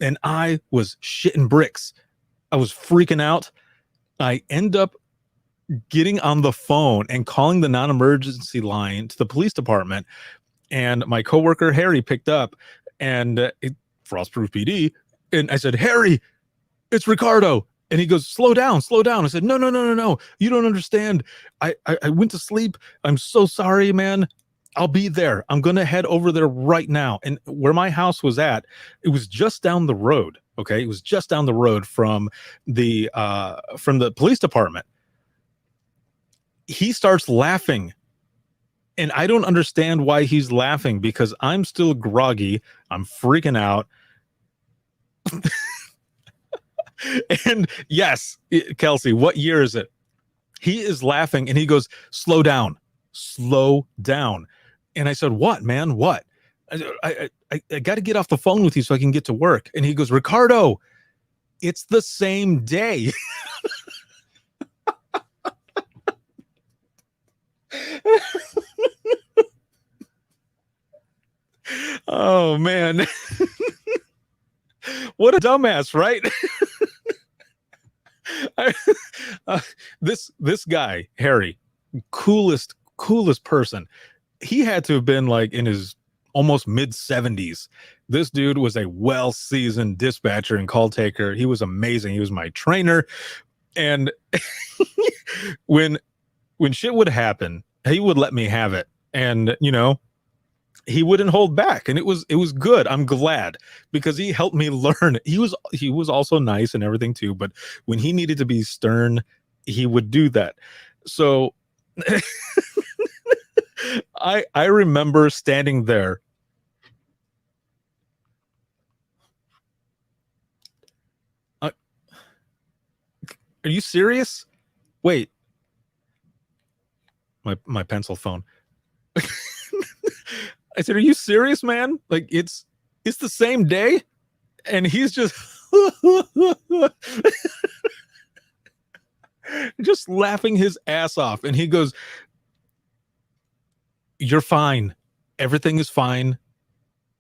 And I was shitting bricks. I was freaking out. I end up getting on the phone and calling the non-emergency line to the police department. And my coworker Harry picked up, and Frostproof PD. And I said, "Harry, it's Ricardo." And he goes, slow down. I said, no. You don't understand. I went to sleep. I'm so sorry, man. I'll be there. I'm going to head over there right now. And where my house was at, it was just down the road. Okay. It was just down the road from the police department. He starts laughing, and I don't understand why he's laughing, because I'm still groggy. I'm freaking out. And yes, Kelsey, what year is it? He is laughing, and he goes, slow down. And I said, what, man? What? I got to get off the phone with you so I can get to work. And he goes, Ricardo, it's the same day. Oh, man. What a dumbass, right? This guy, Harry, coolest person. He had to have been like in his almost mid-70s. This dude was a well-seasoned dispatcher and call taker. He was amazing. He was my trainer. And when shit would happen, he would let me have it. And, he wouldn't hold back, and it was good. I'm glad, because he helped me learn. He was also nice and everything too, but when he needed to be stern, he would do that. So I remember standing there. Are you serious? Wait. My pencil phone. I said, are you serious, man? Like, it's the same day? And he's just just laughing his ass off. And he goes, you're fine. Everything is fine.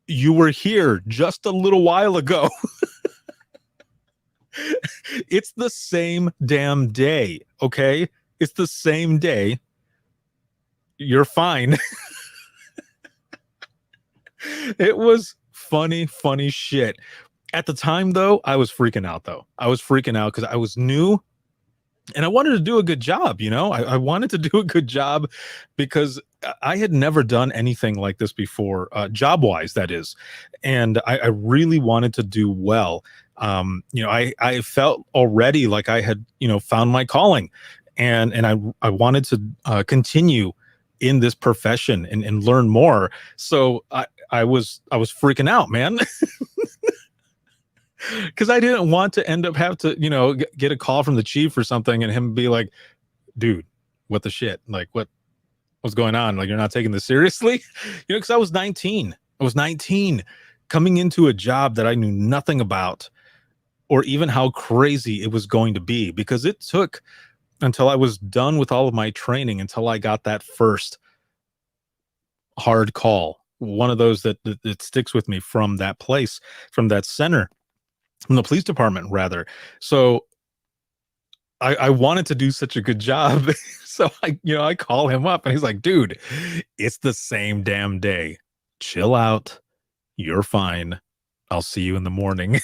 You were here just a little while ago. It's the same damn day, okay? It's the same day. You're fine. It was funny shit. At the time, though, I was freaking out, because I was new and I wanted to do a good job, I wanted to do a good job because I had never done anything like this before, job-wise, that is. And I really wanted to do well. I felt already like I had, found my calling, and I wanted to continue in this profession and learn more. So I was freaking out, man. Because I didn't want to end up have to, get a call from the chief or something and him be like, dude, what the shit? Like, what's going on? Like, you're not taking this seriously? Because I was 19. I was 19 coming into a job that I knew nothing about or even how crazy it was going to be, because it took until I was done with all of my training until I got that first hard call. One of those that sticks with me from that place, from that center, from the police department, rather. So I wanted to do such a good job. So I call him up and he's like, dude, it's the same damn day. Chill out. You're fine. I'll see you in the morning.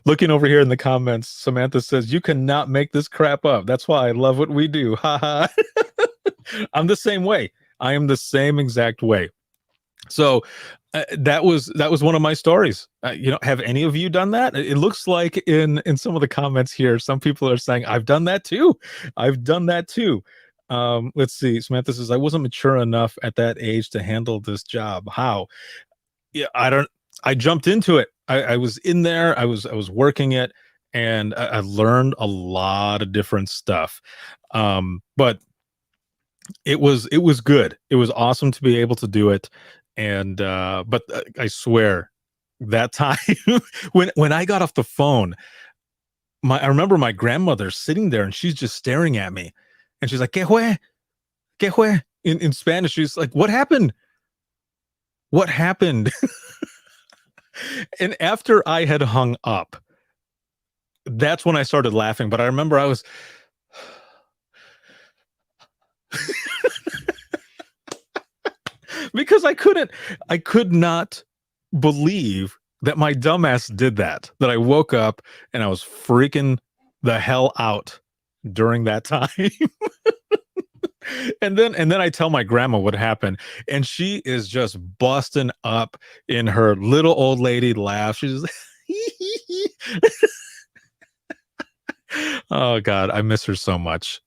Looking over here in the comments, Samantha says, you cannot make this crap up. That's why I love what we do. Haha. I'm the same way. I am the same exact way. So that was one of my stories. Have any of you done that? It looks like in some of the comments here, some people are saying, I've done that too. I've done that too. Let's see. Samantha says, I wasn't mature enough at that age to handle this job. How? Yeah, I jumped into it. I was in there. I was working it, and I learned a lot of different stuff. But it was good. It was awesome to be able to do it. And but I swear that time when I got off the phone, I remember my grandmother sitting there and she's just staring at me and she's like, ¿Qué fue? ¿Qué fue? In Spanish. She's like, what happened? What happened? And after I had hung up, that's when I started laughing. But I remember I was because I could not believe that my dumbass did that I woke up and I was freaking the hell out during that time. And then I tell my grandma what happened, and she is just busting up in her little old lady laugh. She's like, oh God, I miss her so much.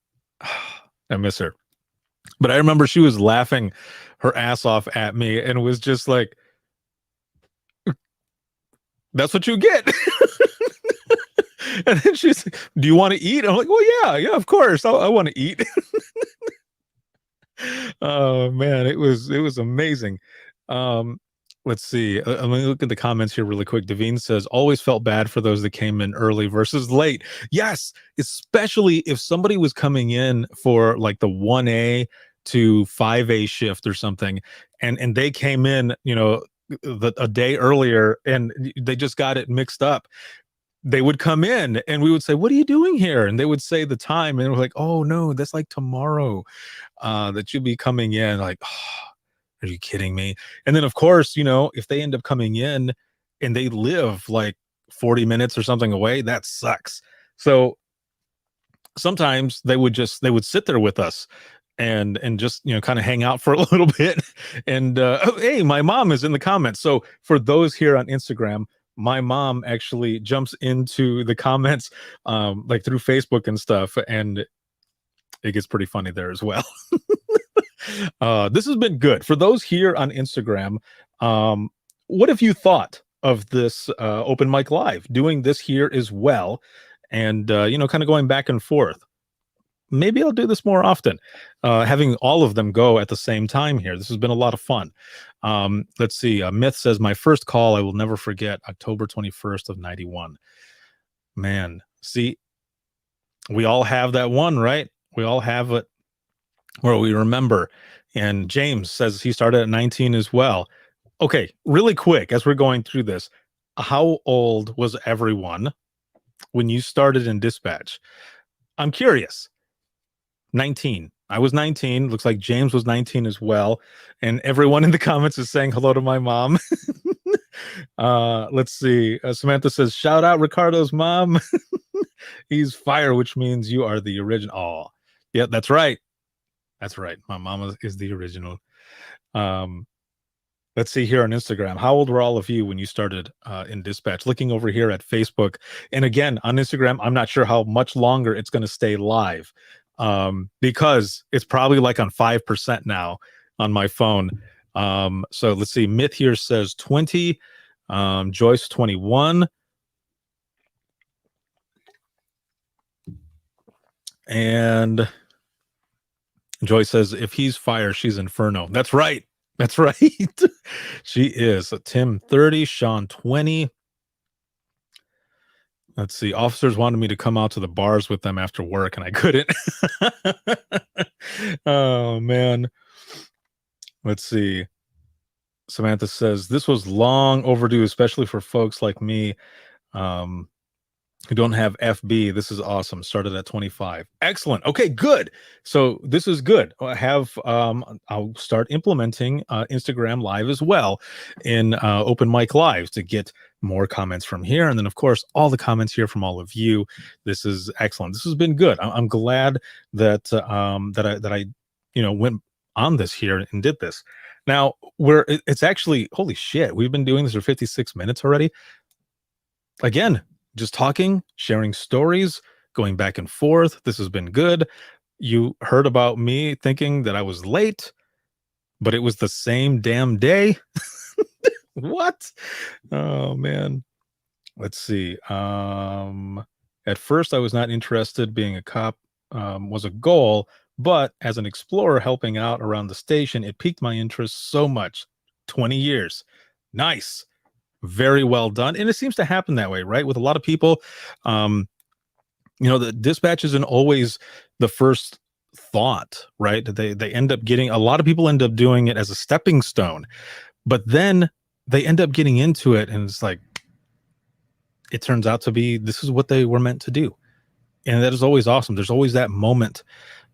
I miss her. But I remember she was laughing her ass off at me and was just like, that's what you get. And then she's like, do you want to eat? I'm like, well, yeah, of course. I want to eat. Oh man, it was amazing. Let's see. Let me look at the comments here really quick. Devine says, always felt bad for those that came in early versus late. Yes, especially if somebody was coming in for like the 1A to 5A shift or something, and they came in, a day earlier and they just got it mixed up. They would come in and we would say, what are you doing here? And they would say the time, and we're like, oh no, that's like tomorrow that you'll be coming in. Like, oh, are you kidding me? And then of course, if they end up coming in and they live like 40 minutes or something away, that sucks. So sometimes they would sit there with us and just kind of hang out for a little bit. And hey, my mom is in the comments. So for those here on Instagram, my mom actually jumps into the comments like through Facebook and stuff, and it gets pretty funny there as well. This has been good. For those here on Instagram, what have you thought of this open mic live, doing this here as well, and kind of going back and forth? Maybe I'll do this more often, having all of them go at the same time here. This has been a lot of fun. Let's see. Myth says, my first call I will never forget, October 21st of 91. Man, see, we all have that one, right? We all have it. where we remember. And James says he started at 19 as well. Okay, really quick, as we're going through this, how old was everyone when you started in dispatch? I'm curious. 19. I was 19. Looks like James was 19 as well. And everyone in the comments is saying hello to my mom. Let's see. Samantha says, shout out Ricardo's mom. He's fire, which means you are the original. Oh, yeah, that's right. That's right. My mama is the original. Let's see here on Instagram. How old were all of you when you started in dispatch? Looking over here at Facebook. And again, on Instagram, I'm not sure how much longer it's going to stay live because it's probably like on 5% now on my phone. So let's see. Myth here says 20. Joyce 21. And Joyce says, if he's fire, she's inferno. That's right. That's right. She is. Tim 30, Sean 20. Let's see. Officers wanted me to come out to the bars with them after work, and I couldn't. Oh, man. Let's see. Samantha says, this was long overdue, especially for folks like me who don't have FB. This is awesome. Started at 25. Excellent. Okay, good. So this is good. I'll start implementing Instagram Live as well in open mic lives to get more comments from here. And then of course, all the comments here from all of you. This is excellent. This has been good. I'm glad that that I went on this here and did this. Now it's actually, holy shit, we've been doing this for 56 minutes already. Again, just talking, sharing stories, going back and forth. This has been good. You heard about me thinking that I was late, but it was the same damn day. What? Oh, man. Let's see. At first, I was not interested. Being a cop was a goal, but as an explorer helping out around the station, it piqued my interest so much. 20 years. Nice. Very well done. And it seems to happen that way, right? With a lot of people, the dispatch isn't always the first thought, right? They end up getting, a lot of people end up doing it as a stepping stone, but then they end up getting into it and it's like, it turns out to be, this is what they were meant to do. And that is always awesome. There's always that moment,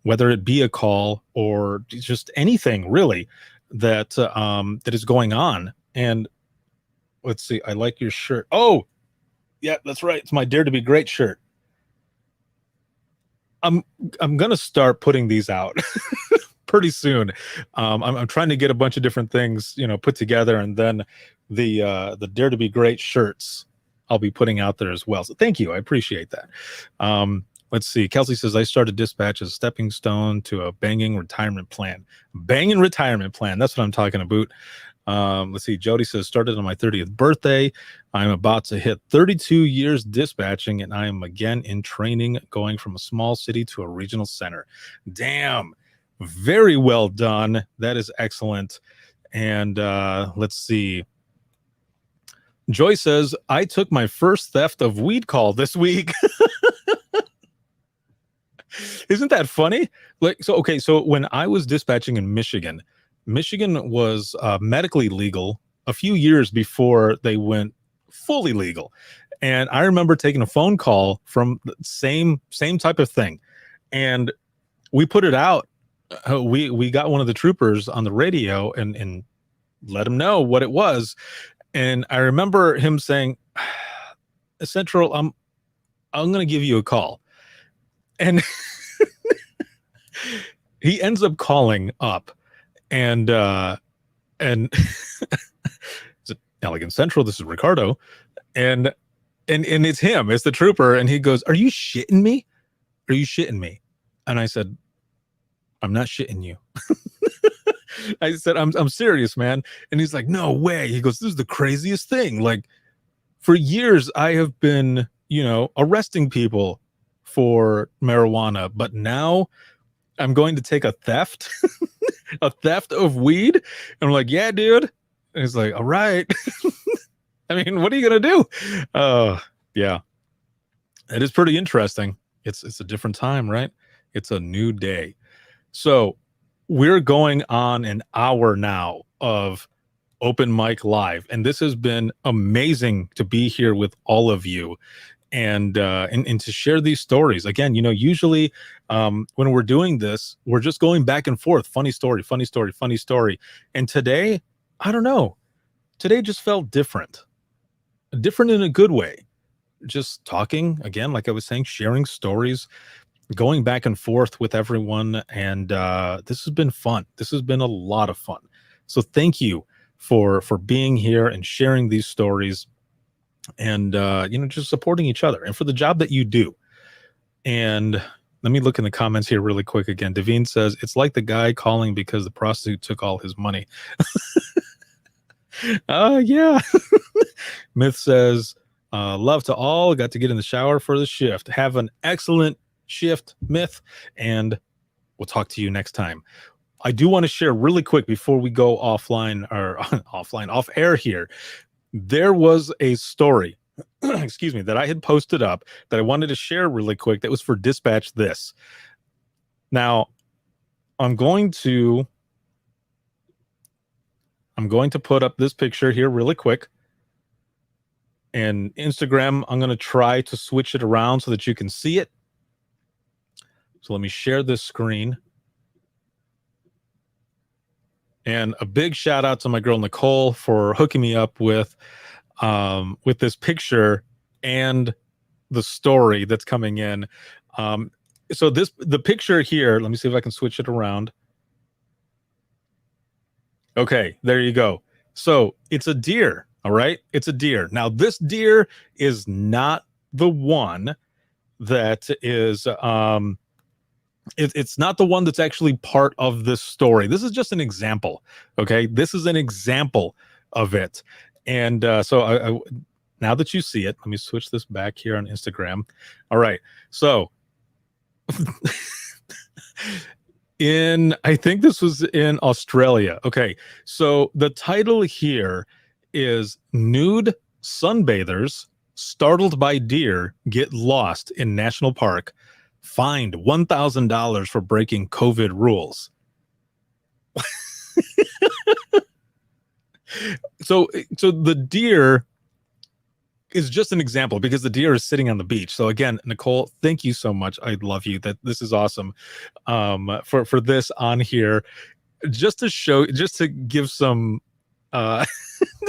whether it be a call or just anything really that that is going on. And let's see, I like your shirt. Oh, yeah, that's right. It's my Dare to Be Great shirt. I'm gonna start putting these out pretty soon. I'm trying to get a bunch of different things, put together, and then the Dare to Be Great shirts I'll be putting out there as well. So thank you, I appreciate that. Let's see. Kelsey says, I started dispatch as a stepping stone to a banging retirement plan. Banging retirement plan. That's what I'm talking about. Let's see. Jody says, started on my 30th birthday. I'm about to hit 32 years dispatching, and I am again in training, going from a small city to a regional center. Damn. Very well done. That is excellent. And let's see. Joy says, I took my first theft of weed call this week. Isn't that funny? So when I was dispatching in Michigan was medically legal a few years before they went fully legal. And I remember taking a phone call from the same type of thing. And we put it out. We got one of the troopers on the radio and let him know what it was. And I remember him saying, Central, I'm going to give you a call. And he ends up calling up and Elegant Central, this is Ricardo. And it's him, it's the trooper. And he goes, are you shitting me? Are you shitting me? And I said, I'm not shitting you. I said, I'm serious, man. And he's like, no way. He goes, this is the craziest thing. Like, for years, I have been, arresting people for marijuana, but now I'm going to take a theft, a theft of weed. And I'm like, yeah, dude. And he's like, all right. I mean, what are you going to do? Yeah, it is pretty interesting. It's a different time, right? It's a new day. So we're going on an hour now of Open Mic Live, and this has been amazing to be here with all of you and to share these stories. Again, usually when we're doing this, we're just going back and forth. Funny story, funny story, funny story. And today, I don't know. Today just felt different in a good way. Just talking again, like I was saying, sharing stories, going back and forth with everyone. And this has been fun. This has been a lot of fun. So thank you for being here and sharing these stories and just supporting each other and for the job that you do. And let me look in the comments here really quick again. Devine says it's like the guy calling because the prostitute took all his money. Yeah. Myth says love to all. Got to get in the shower for the shift. Have an excellent shift, Myth, and we'll talk to you next time. I do want to share really quick before we go offline or off air here. There was a story, excuse me, that I had posted up that I wanted to share really quick that was for Dispatch This. Now, I'm going to put up this picture here really quick. And Instagram, I'm going to try to switch it around so that you can see it. So let me share this screen. And a big shout out to my girl Nicole for hooking me up with this picture and the story that's coming in. So the picture here, let me see if I can switch it around. Okay, there you go. So it's a deer, all right? It's a deer. Now this deer is not the one that is it's not the one that's actually part of this story. This is just an example. Okay, this is an example of it. And so I now that you see it, let me switch this back here on Instagram. All right, so I think this was in Australia. Okay, so the title here is Nude Sunbathers Startled by Deer Get Lost in National Park, fined $1,000 for breaking COVID rules. So the deer is just an example because the deer is sitting on the beach. So again, Nicole, thank you so much. I love you. That this is awesome. For this on here, just to give some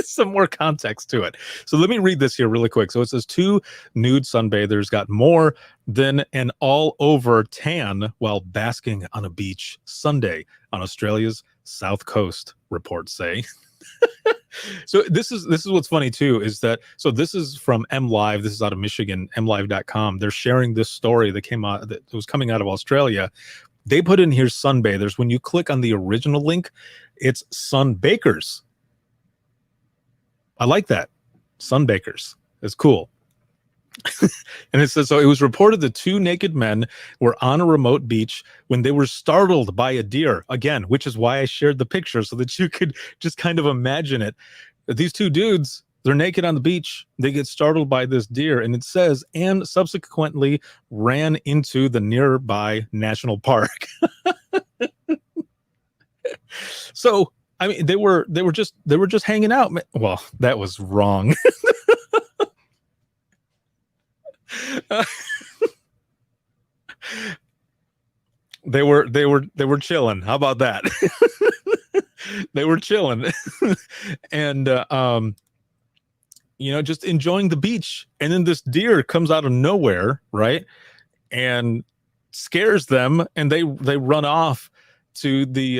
some more context to it. So let me read this here really quick. So it says 2 nude sunbathers got more than an all-over tan while basking on a beach Sunday on Australia's south coast, reports say. So this is what's funny too, is that, so this is from MLive. This is out of Michigan, mlive.com. They're sharing this story that was coming out of Australia. They put in here sunbathers. When you click on the original link, it's sunbakers. I like that. Sunbakers. It's cool. And it says, so it was reported that 2 naked men were on a remote beach when they were startled by a deer. Again, which is why I shared the picture, so that you could just kind of imagine it. These 2 dudes, they're naked on the beach. They get startled by this deer. And it says, and subsequently ran into the nearby national park. So, I mean, they were just hanging out. Well, that was wrong. They were chilling. How about that? They were chilling. And just enjoying the beach. And then this deer comes out of nowhere, right? And scares them, and they run off to the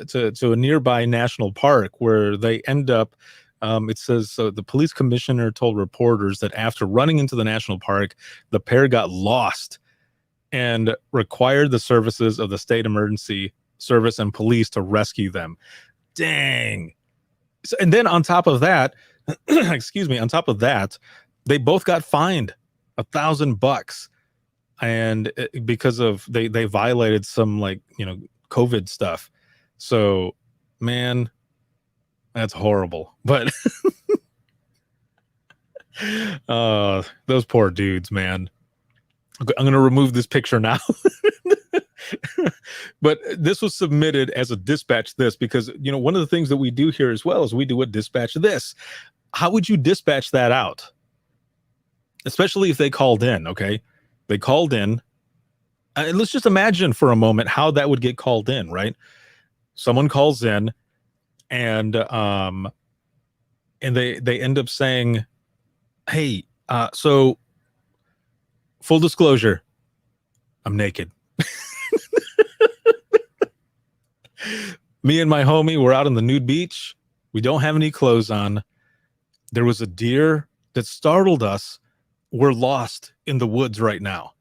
to a nearby national park, where they end up. It says, so the police commissioner told reporters that after running into the national park, the pair got lost and required the services of the state emergency service and police to rescue them. Dang. So, and then on top of that, on top of that, they both got fined $1,000, and because of they violated some COVID stuff. So, man, that's horrible. But those poor dudes, man. I'm going to remove this picture now. But this was submitted as a dispatch this because, you know, one of the things that we do here as well is we do a dispatch this. How would you dispatch that out? Especially if they called in, okay? They called in. And let's just imagine for a moment how that would get called in, right? Someone calls in and they end up saying, hey, so full disclosure, I'm naked. Me and my homie were out on the nude beach. We don't have any clothes on. There was a deer that startled us. We're lost in the woods right now.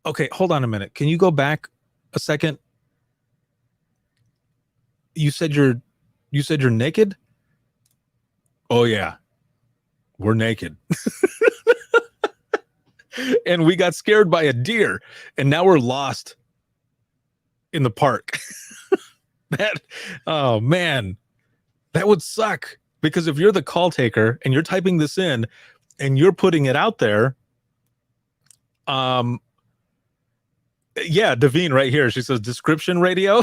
Okay, hold on a minute. Can you go back a second? You said you're naked? Oh yeah. We're naked. And we got scared by a deer and now we're lost in the park. Oh man, that would suck, because if you're the call taker and you're typing this in and you're putting it out there, yeah, Devine right here, she says description radio.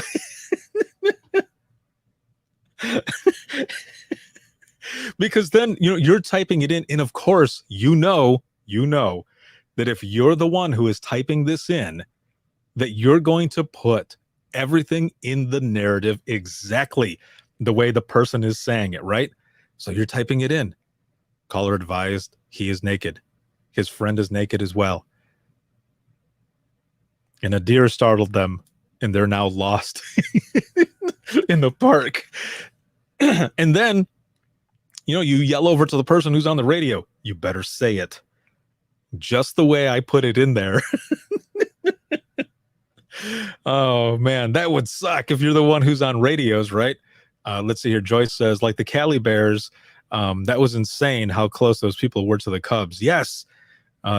Because then, you know, you're typing it in, and of course, you know that if you're the one who is typing this in, that you're going to put everything in the narrative exactly the way the person is saying it, right? So you're typing it in. Caller advised he is naked. His friend is naked as well. And a deer startled them, and they're now lost in the park. And then, you know, you yell over to the person who's on the radio, you better say it just the way I put it in there. Oh man, that would suck if you're the one who's on radios, right? Let's see here. Joyce says, like the Cali Bears, that was insane how close those people were to the Cubs. Yes.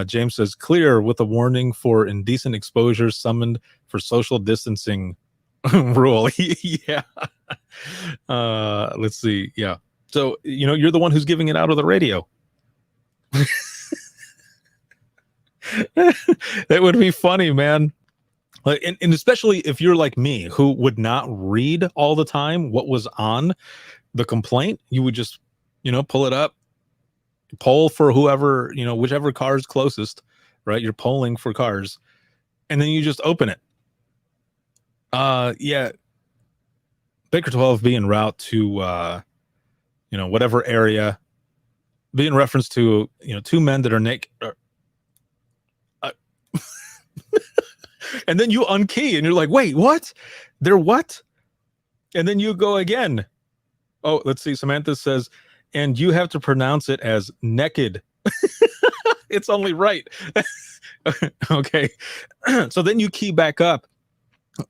James says, clear with a warning for indecent exposure summoned for social distancing rule. Yeah. Let's see. Yeah. So, you know, you're the one who's giving it out of the radio. That would be funny, man. Like, and especially if you're like me, who would not read all the time what was on the complaint, you would just, you know, pull it up, poll for whoever, you know, whichever car is closest, right? You're polling for cars, and then you just open it. Yeah. Baker 12 be en route to, you know, whatever area, be in reference to, you know, two men that are naked. And then you unkey and you're like, wait, what? They're what? And then you go again. Oh, let's see. Samantha says, and you have to pronounce it as naked. It's only right. Okay. So then you key back up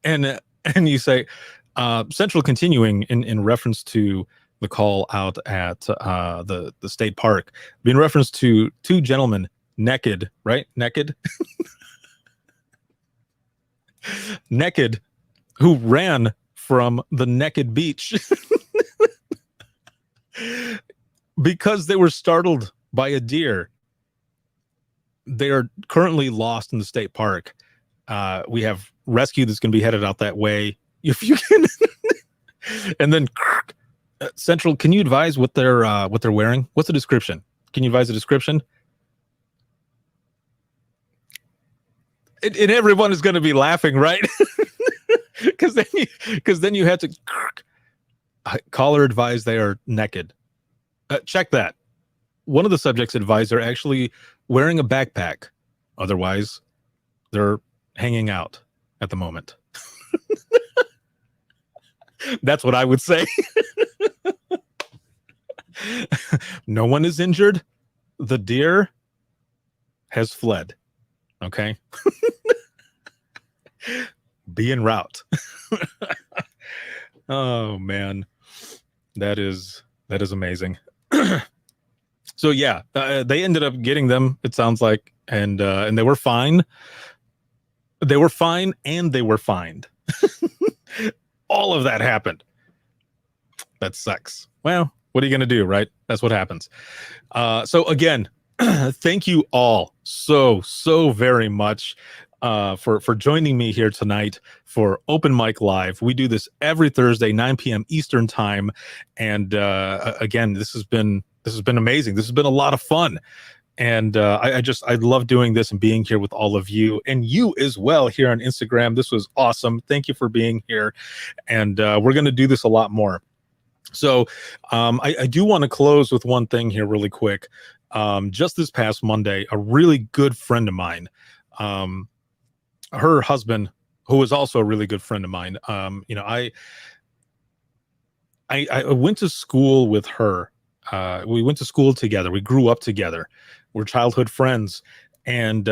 and you say, Central continuing in reference to the call out at the state park, in reference to two gentlemen naked, right? Naked. Naked, who ran from the naked beach because they were startled by a deer. They are currently lost in the state park. We have rescue that's going to be headed out that way. If you can, and then Central, can you advise what they're wearing? What's the description? Can you advise the description? And everyone is going to be laughing, right? Because then you have to caller advised they are naked. Check that. One of the subjects advised they're actually wearing a backpack. Otherwise, they're hanging out at the moment. That's what I would say. No one is injured. The deer has fled. Okay. Be en route. Oh man, that is amazing. So yeah, they ended up getting them, it sounds like, and they were fine. They were fine and they were fined. All of that happened. That sucks. Well, what are you going to do, right? That's what happens. So again, thank you all so very much. for joining me here tonight for Open Mic Live. We do this every Thursday, 9 p.m. Eastern time, and again, this has been amazing. This has been a lot of fun. And I love doing this and being here with all of you, and you as well here on Instagram. This was awesome. Thank you for being here. And we're going to do this a lot more. So I do want to close with one thing here really quick. Just this past Monday, a really good friend of mine, her husband, who was also a really good friend of mine, I went to school with her. We went to school together. We grew up together. We're childhood friends. And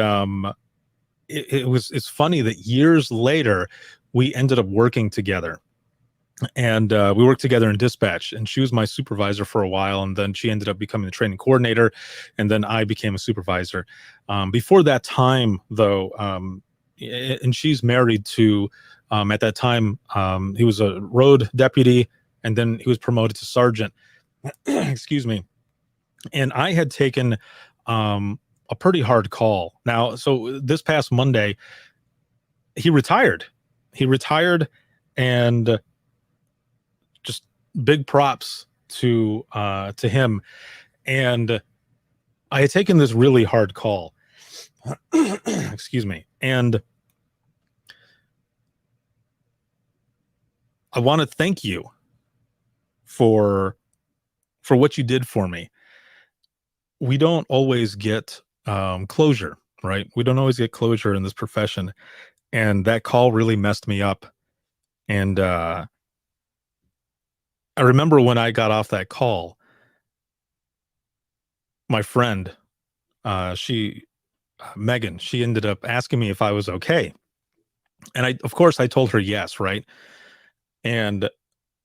it's funny that years later, we ended up working together. And we worked together in dispatch, and she was my supervisor for a while. And then she ended up becoming the training coordinator. And then I became a supervisor. Before that time, though, and she's married to, at that time, he was a road deputy, and then he was promoted to sergeant. Excuse me. And I had taken a pretty hard call. Now, so this past Monday, he retired. And just big props to him. And I had taken this really hard call. Excuse me. And I want to thank you for what you did for me. We don't always get closure, right? We don't always get closure in this profession. And that call really messed me up. And I remember when I got off that call, my friend, Megan, she ended up asking me if I was okay. And of course I told her yes, right? And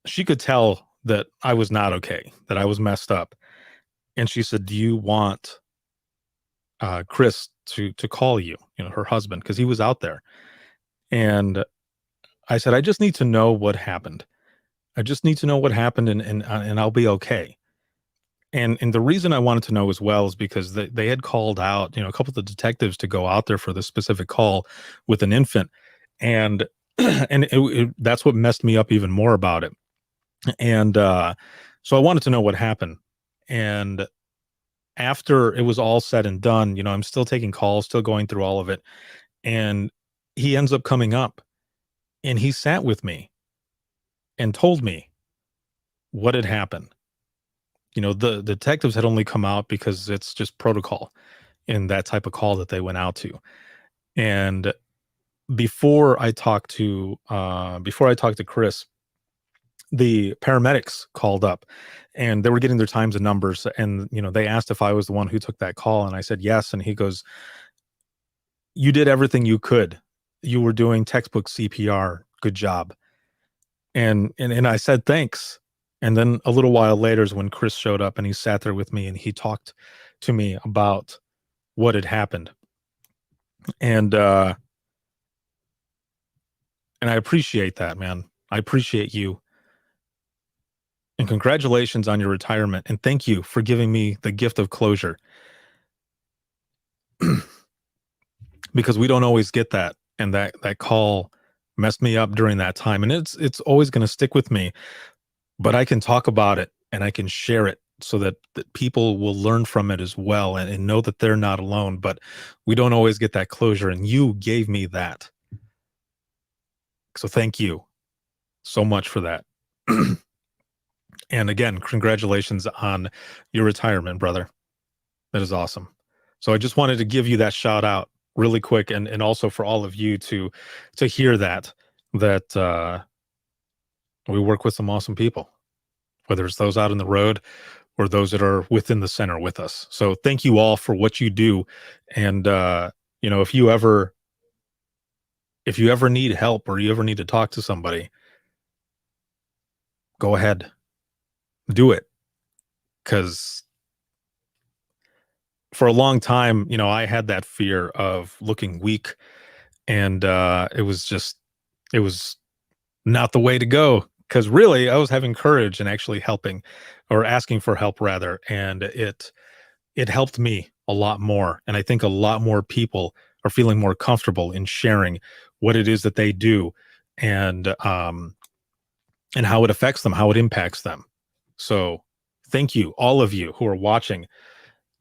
she could tell that I was not okay, that I was messed up. And she said, do you want Chris to call you, her husband, because he was out there. And I said, I just need to know what happened. I just need to know what happened, and I'll be okay. And the reason I wanted to know as well is because they had called out, a couple of the detectives to go out there for this specific call with an infant. And that's what messed me up even more about it. And so I wanted to know what happened. And after it was all said and done, I'm still taking calls, still going through all of it. And he ends up coming up, and he sat with me and told me what had happened. The detectives had only come out because it's just protocol in that type of call that they went out to. And before I talked to Chris, the paramedics called up, and they were getting their times and numbers. And, they asked if I was the one who took that call. And I said, yes. And he goes, you did everything you could. You were doing textbook CPR. Good job. And I said, thanks. And then a little while later is when Chris showed up, and he sat there with me, and he talked to me about what had happened. And I appreciate that, man. I appreciate you. And congratulations on your retirement. And thank you for giving me the gift of closure. Because we don't always get that. And that call messed me up during that time. And it's always going to stick with me. But I can talk about it, and I can share it so that people will learn from it as well, and know that they're not alone. But we don't always get that closure. And you gave me that. So thank you so much for that. And again, congratulations on your retirement, brother. That is awesome. So I just wanted to give you that shout out really quick, and also for all of you to hear that we work with some awesome people, whether it's those out on the road or those that are within the center with us. So thank you all for what you do. And if you ever need help, or you ever need to talk to somebody, go ahead. Do it. Because for a long time, I had that fear of looking weak, and it was not the way to go. Because really, I was having courage and actually helping, or asking for help rather, and it helped me a lot more. And I think a lot more people are feeling more comfortable in sharing what it is that they do and how it affects them, how it impacts them. So thank you, all of you who are watching,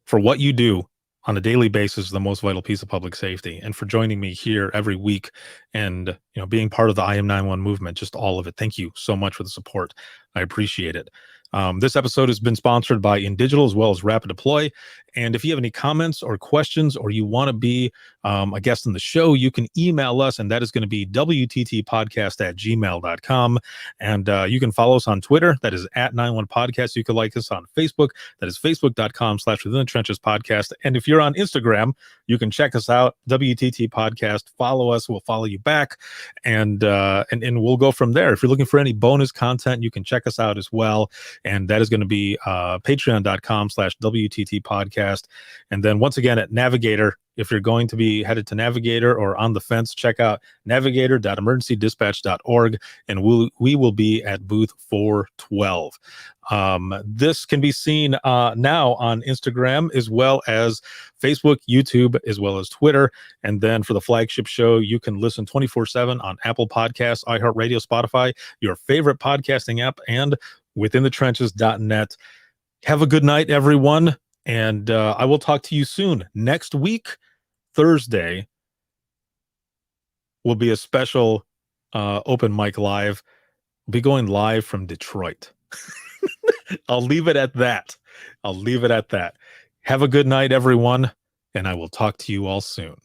for what you do on a daily basis, the most vital piece of public safety, and for joining me here every week and being part of the I Am 911 movement, just all of it. Thank you so much for the support. I appreciate it. This episode has been sponsored by InDigital as well as Rapid Deploy. And if you have any comments or questions, or you want to be a guest on the show, you can email us, and that is going to be wttpodcast@gmail.com. And you can follow us on Twitter. That is @91podcast. You can like us on Facebook. That is facebook.com/Within the Trenches Podcast. And if you're on Instagram, you can check us out, WTT Podcast. Follow us. We'll follow you back. And we'll go from there. If you're looking for any bonus content, you can check us out as well. And that is going to be patreon.com/WTT Podcast. And then once again at Navigator, if you're going to be headed to Navigator or on the fence, check out navigator.emergencydispatch.org, and we will be at booth 412. This can be seen now on Instagram as well as Facebook, YouTube, as well as Twitter. And then for the flagship show, you can listen 24/7 on Apple Podcasts, iHeartRadio, Spotify, your favorite podcasting app, and withinthetrenches.net. Have a good night, everyone. And I will talk to you soon. Next week, Thursday, will be a special open mic live. We'll be going live from Detroit. I'll leave it at that. Have a good night, everyone, and I will talk to you all soon.